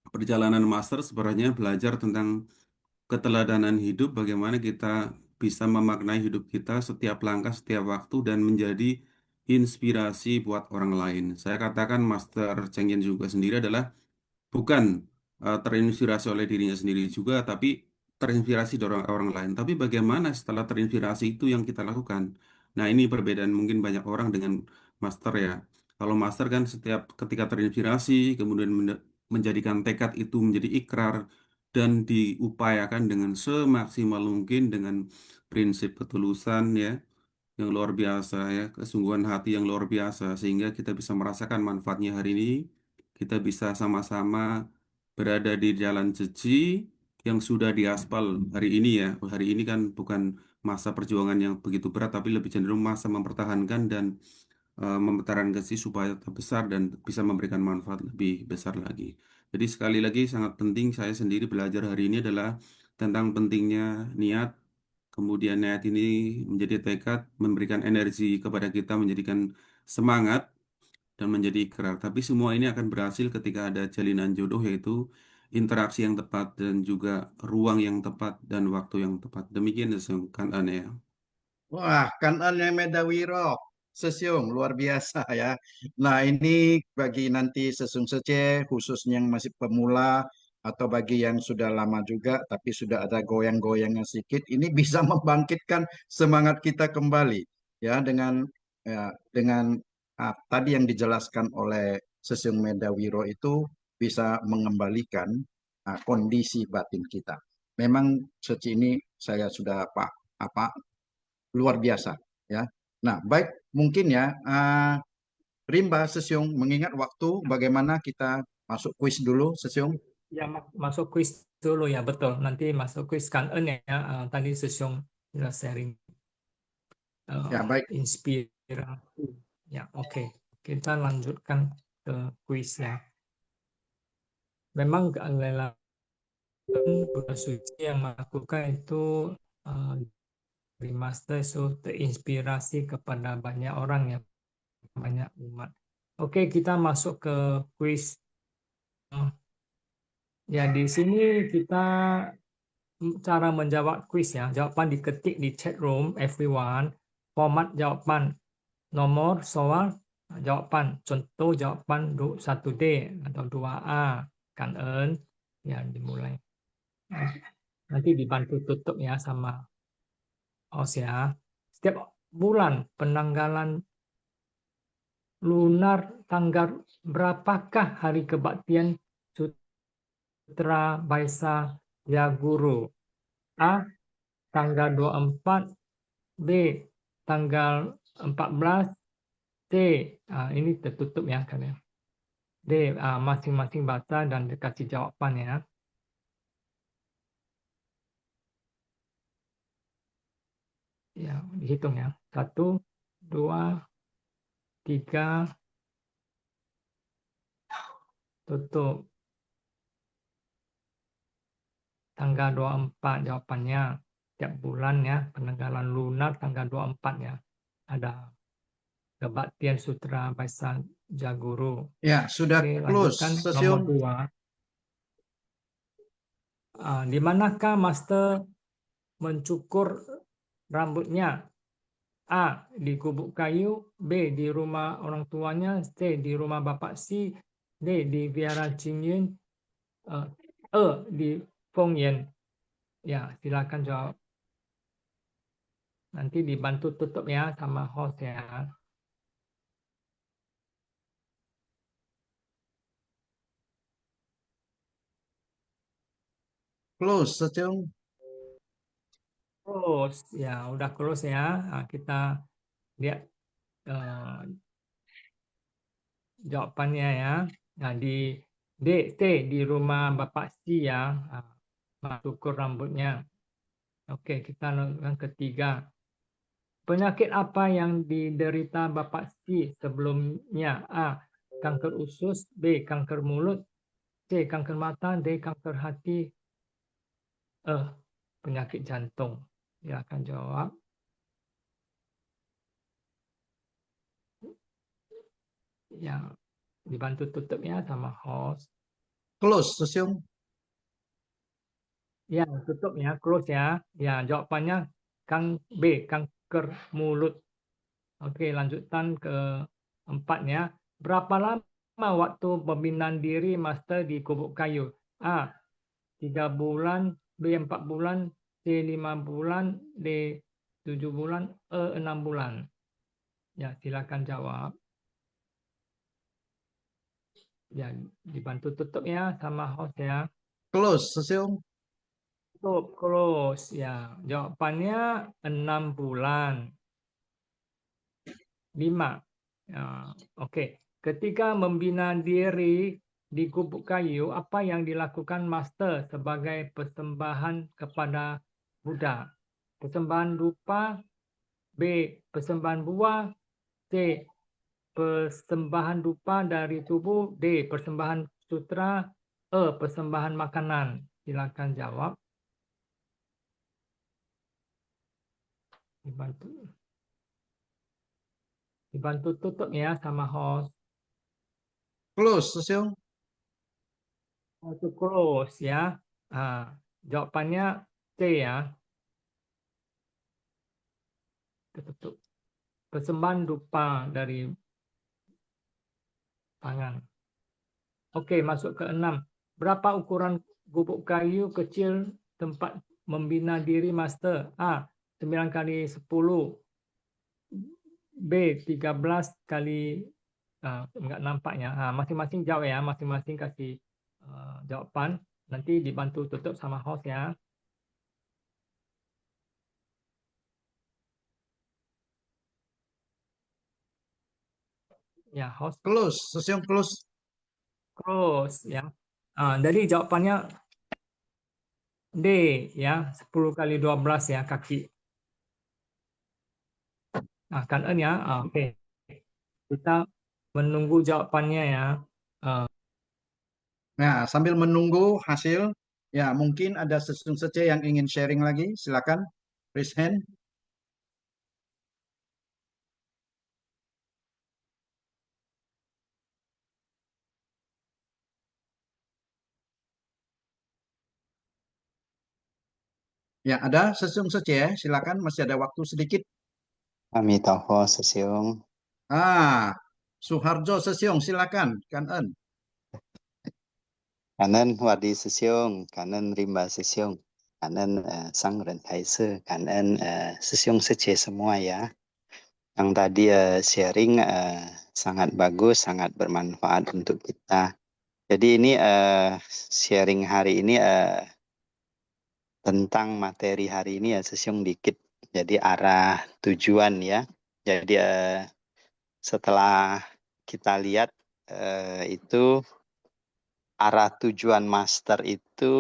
perjalanan master sebenarnya belajar tentang keteladanan hidup, bagaimana kita bisa memaknai hidup kita setiap langkah, setiap waktu, dan menjadi inspirasi buat orang lain. Saya katakan Master Cheng Yen juga sendiri adalah bukan terinspirasi oleh dirinya sendiri juga, tapi terinspirasi dari orang lain. Tapi bagaimana setelah terinspirasi itu yang kita lakukan? Nah, ini perbedaan mungkin banyak orang dengan master ya. Kalau master kan setiap ketika terinspirasi, kemudian menjadikan tekad itu menjadi ikrar dan diupayakan dengan semaksimal mungkin dengan prinsip ketulusan ya yang luar biasa ya, kesungguhan hati yang luar biasa sehingga kita bisa merasakan manfaatnya hari ini. Kita bisa sama-sama berada di jalan suci yang sudah diaspal hari ini ya. Hari ini kan bukan masa perjuangan yang begitu berat, tapi lebih cenderung masa mempertahankan dan mempertahankan kasih supaya tetap besar dan bisa memberikan manfaat lebih besar lagi. Jadi sekali lagi sangat penting saya sendiri belajar hari ini adalah tentang pentingnya niat. Kemudian niat ini menjadi tekad, memberikan energi kepada kita, menjadikan semangat dan menjadi ikrar. Tapi semua ini akan berhasil ketika ada jalinan jodoh, yaitu interaksi yang tepat dan juga ruang yang tepat dan waktu yang tepat. Demikian kan aneh ya. Wah, kanan yang Medawiro, Sesiung, luar biasa ya. Nah, ini bagi nanti Sesung Sece, khususnya yang masih pemula, atau bagi yang sudah lama juga, tapi sudah ada goyang-goyangnya sedikit, ini bisa membangkitkan semangat kita kembali. Ya, dengan tadi yang dijelaskan oleh Sesung Medawiro itu bisa mengembalikan kondisi batin kita. Memang Seci ini saya sudah luar biasa. Ya. Nah, baik mungkin ya Rimba Sesiung mengingat waktu bagaimana kita masuk kuis dulu Sesiung. Ya, masuk kuis dulu ya, betul. Nanti masuk kuis Kangen ya. Tadi Sesiung sudah sharing Ya, baik. inspirasi. Ya, oke. Kita lanjutkan ke kuis ya. Memang Lela Buddha Suci yang melakukan itu di Master itu terinspirasi kepada banyak orang ya, banyak umat. Oke, kita masuk ke kuis. Ya, di sini kita cara menjawab kuis ya. Jawaban diketik di chat room everyone. Format jawaban nomor soal jawaban. Contoh jawaban 1D atau 2A. Kangen. Ya, dimulai. Nanti dibantu tutup ya sama host ya. Setiap bulan penanggalan lunar tanggal berapakah hari kebaktian Sutra Baisa Ya Guru? A. Tanggal 24, B. Tanggal 14, C. Ini tertutup ya kalian. D. Masing-masing baca dan dikasih jawaban ya. Ya, dihitung ya. 1, 2, 3, tutup. Tanggal 24 jawabannya. Tiap bulan ya, penanggalan lunar tanggal 24 ya. Ada kebaktian Sutra Baisa Jaguru. Ya, sudah Oke, close lanjutkan nomor Sesiung. 2. Di manakah Master mencukur rambutnya? A. Di gubuk kayu. B. Di rumah orang tuanya. C. Di rumah Bapak Si. D. Di Viara Qingyin. E. Di Fengyan. Ya, silakan jawab. Nanti dibantu tutup ya sama host ya. Close Sesiung. Close ya, udah close ya. Kita lihat jawabannya ya. Nah, di D, C di rumah Bapak Si ya. Cukur rambutnya. Oke, kita yang ketiga. Penyakit apa yang diderita Bapak Si sebelumnya? A. Kanker usus. B. Kanker mulut. C. Kanker mata. D. Kanker hati. Penyakit jantung. Ya akan jawab. Ya, dibantu tutup ya sama host. Close Sesiung. Ya, tutup ya, close ya. Ya, jawabannya B, kanker mulut. Oke, lanjutan ke 4 ya. Berapa lama waktu pembinaan diri Master di Gubuk Kayu? A. 3 bulan, B. 4 bulan, C. 5 bulan, D. 7 bulan, E. 6 bulan. Ya, silakan jawab. Ya, dibantu tutup ya sama host ya. Close Sesiung. Tutup, close. Ya, jawabannya 6 bulan. 5. Ya, oke. Ketika membina diri di Gubuk Kayu, apa yang dilakukan Master sebagai persembahan kepada Buddha? Persembahan rupa, B. Persembahan buah, C. Persembahan rupa dari tubuh, D. Persembahan sutra, E. Persembahan makanan. Silakan jawab. Dibantu tutup ya sama host. Close Sesiung. Itu close ya. Jawabannya C ya. Tertutup. Persembahan rupa dari tangan. Oke, masuk ke 6. Berapa ukuran gubuk kayu kecil tempat membina diri Master? A. 9 kali 10. B. 13 kali enggak nampaknya. Masing-masing jawab ya, masing-masing kasih jawaban. Nanti dibantu tutup sama host ya. Ya, host Close, sesiung close. close ya. Jadi jawabannya D ya, 10 kali 12 ya kaki. Nah, kan ya. Oke. Kita menunggu jawabannya ya. Nah, sambil menunggu hasil, ya mungkin ada sesiung saja yang ingin sharing lagi, silakan raise hand. Ya, ada sesiung saja ya, silakan, masih ada waktu sedikit. Amitabha Sesiung, Suharjo sesiung, silakan, Kan-en. kanan Wadi Sesiung, kanan Rimba Sesiung, kanan Sang Ren Kaise, kanan Sesiung Sece semua ya. Yang tadi sharing sangat bagus, sangat bermanfaat untuk kita. Jadi ini sharing hari ini tentang materi hari ini ya Sesiung dikit. Jadi arah tujuan ya. Jadi setelah kita lihat itu arah tujuan master itu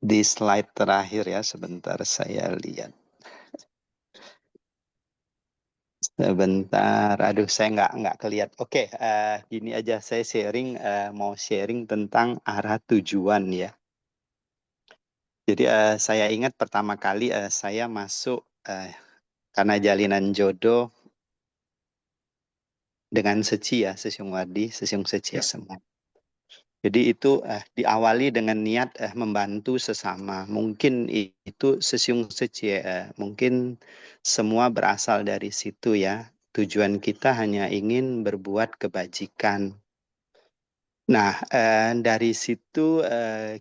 di slide terakhir ya, sebentar saya lihat. Sebentar, aduh saya nggak kelihat. Oke, gini aja saya sharing, mau sharing tentang arah tujuan ya. Jadi saya ingat pertama kali saya masuk karena jalinan jodoh dengan Seci ya, Sesiung Wadi, Sesiung Seci semua. Jadi itu diawali dengan niat membantu sesama. Mungkin itu Sesiung Seci, mungkin semua berasal dari situ ya. Tujuan kita hanya ingin berbuat kebajikan. Nah, dari situ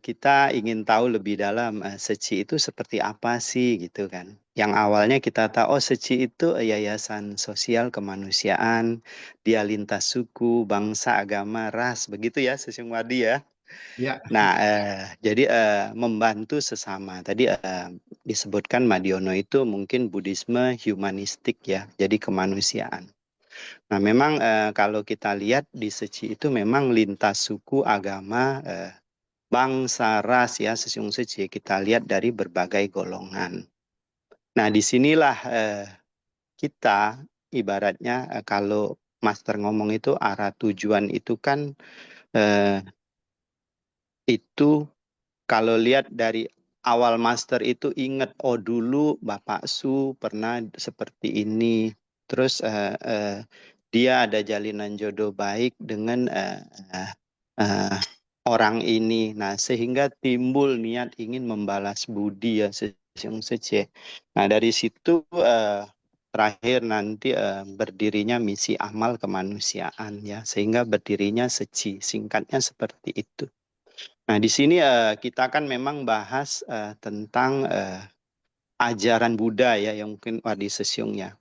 kita ingin tahu lebih dalam Seci itu seperti apa sih gitu kan. Yang awalnya kita tahu, oh Seci itu yayasan sosial kemanusiaan, dia lintas suku, bangsa, agama, ras, begitu ya Sesiung Wadi ya. Ya. Nah, jadi membantu sesama. Tadi disebutkan Madiono itu mungkin Buddhisme humanistik ya, jadi kemanusiaan. Nah, memang kalau kita lihat di Seci itu memang lintas suku, agama, bangsa, ras ya, Sesiung Seci kita lihat dari berbagai golongan. Nah, disinilah kita ibaratnya kalau Master ngomong itu arah tujuan itu kan itu kalau lihat dari awal Master itu ingat, oh dulu Bapak Su pernah seperti ini. Terus dia ada jalinan jodoh baik dengan orang ini. Nah, sehingga timbul niat ingin membalas budi ya Sesiung Sece. Nah, dari situ terakhir nanti berdirinya misi amal kemanusiaan ya, sehingga berdirinya Seci. Singkatnya seperti itu. Nah, di sini kita kan memang bahas tentang ajaran Buddha ya, yang mungkin Wadi Sesiung ya.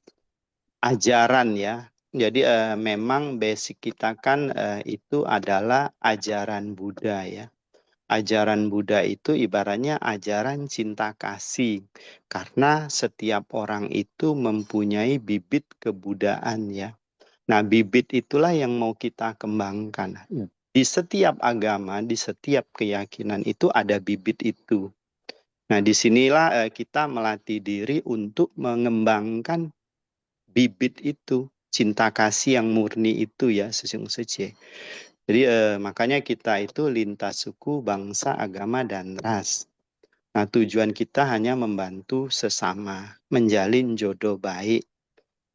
Ajaran ya. Jadi memang basic kita kan itu adalah ajaran Buddha ya. Ajaran Buddha itu ibaratnya ajaran cinta kasih. Karena setiap orang itu mempunyai bibit kebudaan ya. Nah, bibit itulah yang mau kita kembangkan. Di setiap agama, di setiap keyakinan itu ada bibit itu. Nah, disinilah kita melatih diri untuk mengembangkan bibit itu, cinta kasih yang murni itu ya, Sesiung Sece. Jadi makanya kita itu lintas suku, bangsa, agama, dan ras. Nah, tujuan kita hanya membantu sesama, menjalin jodoh baik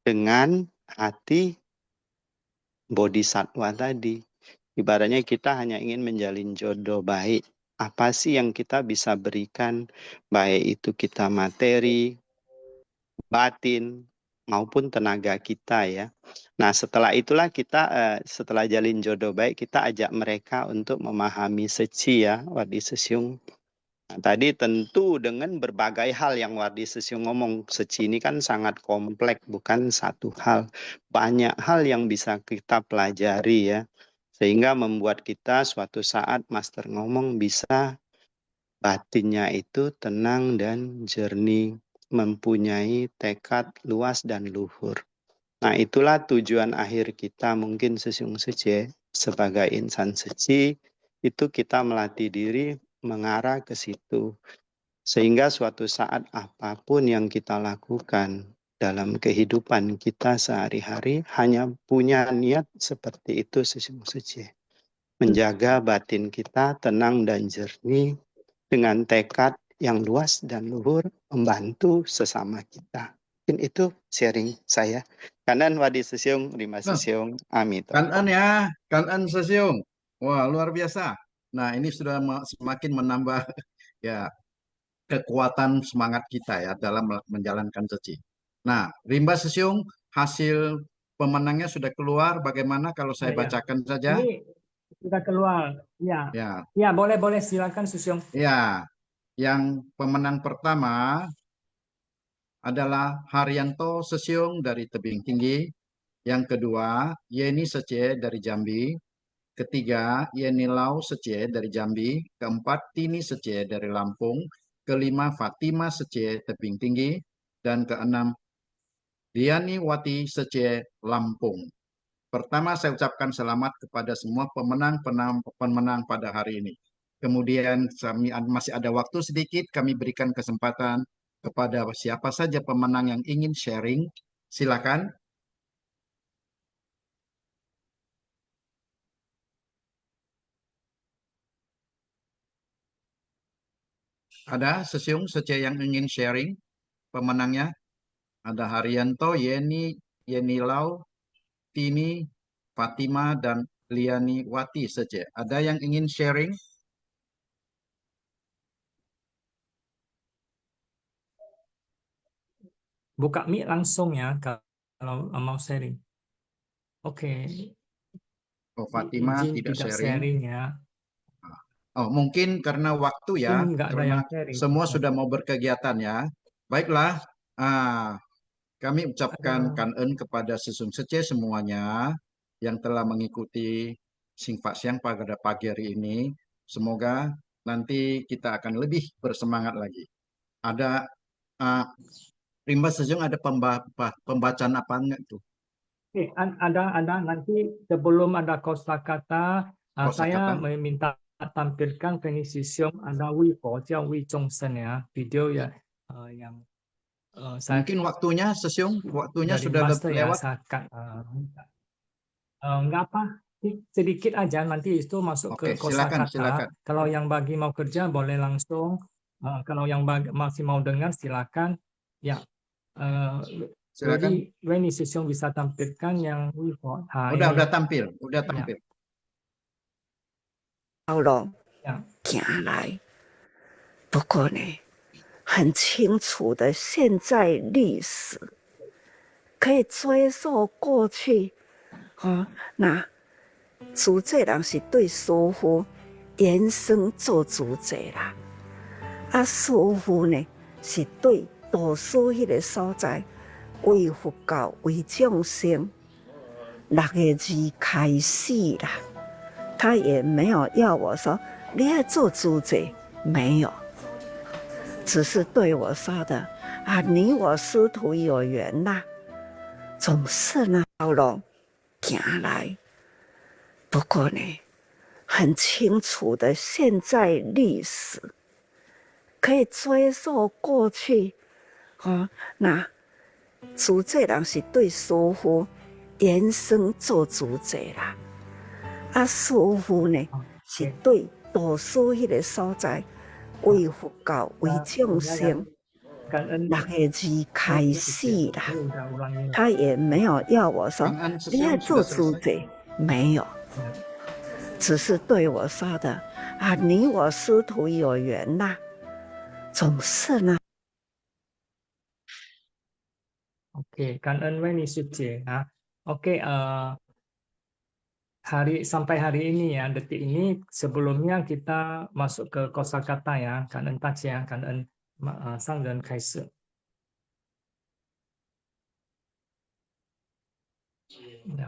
dengan hati bodhisatwa tadi. Ibaratnya kita hanya ingin menjalin jodoh baik. Apa sih yang kita bisa berikan, baik itu kita materi, batin, maupun tenaga kita ya. Nah, setelah itulah kita setelah jalin jodoh baik, kita ajak mereka untuk memahami Seci ya, Wadi Sesiung. Nah, tadi tentu dengan berbagai hal yang Wadi Sesiung ngomong, Seci ini kan sangat kompleks, bukan satu hal. Banyak hal yang bisa kita pelajari ya. Sehingga membuat kita suatu saat Master ngomong bisa batinnya itu tenang dan jernih. mempunyai tekad luas dan luhur. Nah, itulah tujuan akhir kita mungkin Sesiung Sece sebagai insan seci, itu kita melatih diri mengarah ke situ. Sehingga suatu saat apapun yang kita lakukan dalam kehidupan kita sehari-hari hanya punya niat seperti itu Sesiung Sece. Menjaga batin kita tenang dan jernih dengan tekad yang luas dan luhur membantu sesama kita. Mungkin itu sharing saya. Kanan wadi sesiung, rima sesiung, amit. Kanan ya, kanan sesiung. Wah, luar biasa. Nah, ini sudah semakin menambah ya kekuatan semangat kita ya dalam menjalankan seci. Nah, rimba sesiung, hasil pemenangnya sudah keluar. Bagaimana kalau saya Ya, ya. bacakan saja? Ini sudah keluar. Ya, Ya, ya boleh silakan Susyong. ya. Yang pemenang pertama adalah Haryanto Sesiung dari Tebing Tinggi. Yang kedua, Yeni Sece dari Jambi. Ketiga, Yeni Lau Sece dari Jambi. Keempat, Tini Sece dari Lampung. Kelima, Fatima Sece Tebing Tinggi. Dan keenam, Diani Wati Sece Lampung. Pertama, saya ucapkan selamat kepada semua pemenang pada hari ini. Kemudian masih ada waktu sedikit, kami berikan kesempatan kepada siapa saja pemenang yang ingin sharing. Silakan. Ada Sesiung Sece yang ingin sharing pemenangnya? Ada Haryanto, Yeni Lau, Tini, Fatima, dan Liani Wati Sece. Ada yang ingin sharing? Buka mic langsung ya kalau mau sharing. Oke. Oh, Fatima Izin tidak tidak sharing. sharing ya. Oh, mungkin karena waktu ya, Mungkin nggak ada karena yang sharing. semua sudah mau berkegiatan ya. Baiklah, kami ucapkan kangen kepada Sesung Sece semuanya yang telah mengikuti Singfa Siang pada pagi hari ini. Semoga nanti kita akan lebih bersemangat lagi. Ada Rimba Sejong, ada pembacaan apa enggak tuh? Oke, ada nanti sebelum ada kosakata, saya Kosakata. meminta tampilkan Penny Sisyong, ada Wei Bo, Jiao Wei Zhongsen ya, video ya yang saya Mungkin waktunya Sesiung, waktunya dari sudah master ya, lewat. saya nggak apa, sedikit aja nanti itu masuk ke Oke, silakan, kosakata. silakan. Kalau yang bagi mau kerja boleh langsung, kalau yang masih mau dengar silakan. Ya, Silakan. jadi Penny Sisyong bisa tampilkan yang Wei Bo. Udah tampil, udah Ya. tampil. 包容 Ya. 行来。不过呢，很清楚的，现在历史可以追溯过去。那主这人是对师傅延伸做主者啦，师傅呢是对读书迄个所在为佛教为众生6个字开始啦。他也没有要我说你要做主者，没有，只是对我说的你我师徒有缘啦，总是呢包容行来。不过呢，很清楚的，现在历史可以追溯过去。那主这人是对师傅延伸做主者啦。师傅呢是对读书迄个所在为佛教为众生6个字开始啦。他也没有要我说你要做主者，没有，只是对我说的你我师徒有缘啦，总是呢。Oke, kangen Weni Suci ya. Oke, sampai hari ini ya, detik ini sebelumnya kita masuk ke kosakata ya, kangen touch ya, kangen sang dan kaise. Ya.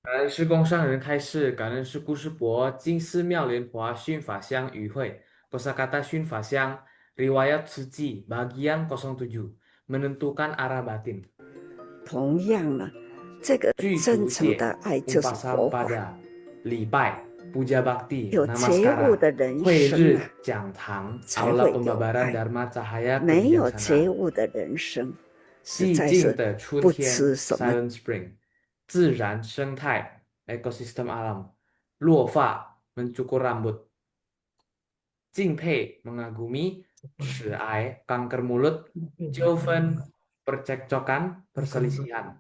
感恩师公上人开示，感恩师故事博金寺妙莲华训法香与会，波萨嘎达训法香 Riwayat Suci bagian 07 menentukan arah batin. 同样呢，这个具真足戒诚的爱就是佛 umpasam 法。 pada 礼拜 puja bakti 有觉悟 namaskara 的人 会 生 日 啊， 讲堂 才 aula 会有 pembabaran 爱。 dharma cahaya 没有觉 kebijaksanaan 悟的人生，实 寂 在 静 是 的春 不 天 知什么 silent spring 自然生态 ekosistem alam 落发 mencukur rambut 敬佩 mengagumi 齿癌 kanker mulut 纠纷 percekcokan perselisihan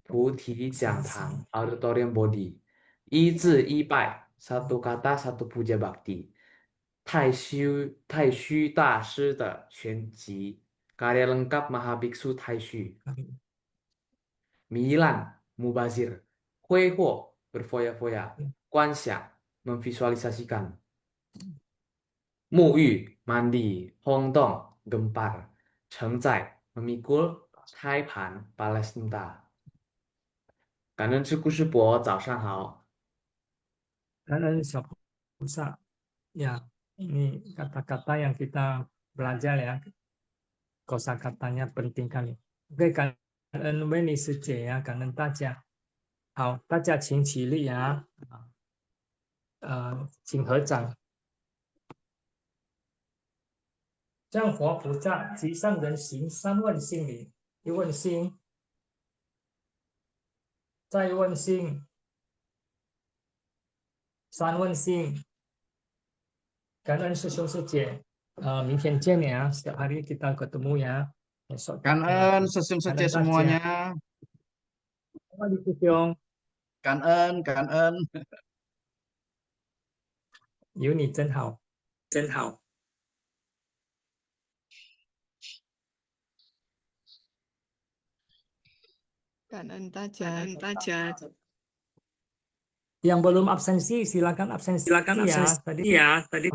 菩提讲堂 auditorium body 一字一拜 satu kata satu puja bakti 太虚大师的全集 karya lengkap Mahabiksu Taishu 糜烂 mubazir 挥霍 berfoya-foya 观想 memvisualisasikan 沐浴 mandi 轰动 gempar 承载 memikul 胎盘 placenta 感恩吃故事伯，早上好。 感恩小菩萨. Ya, ini kata-kata yang kita belajar ya. Kosakatanya penting kali. Oke, 感恩威尼斯姐呀，感恩大家。好，大家请起立呀。请合掌。向佛菩萨及上人行三问心礼：一问心，再问心，三问心。感恩师兄师姐，明天见ya. Setiap hari kita ketemu ya. Besok Kan sesiung sece semuanya. Sesiung. Kan 有你真好，真好。感恩大家，大家。 Yang belum absensi silakan absensi ya. Tadi.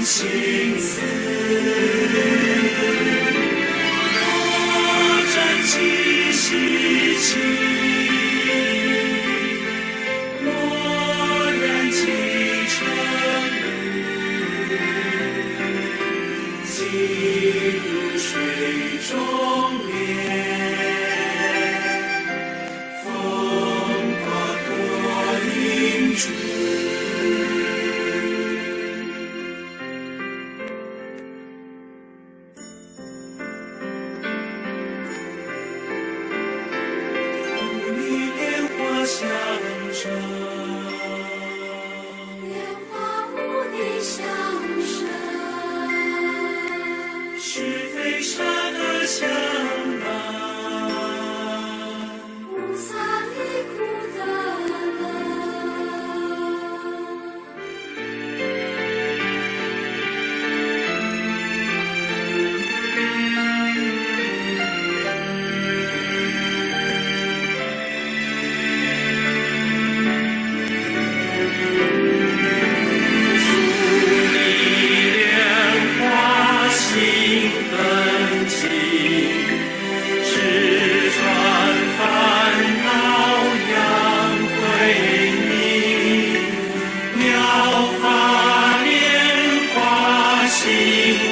心思，我真情实情，我愿继承进入水中莲，风花多云珠。相生，莲花舞的相生，是非善恶相伴，菩萨离苦得乐。心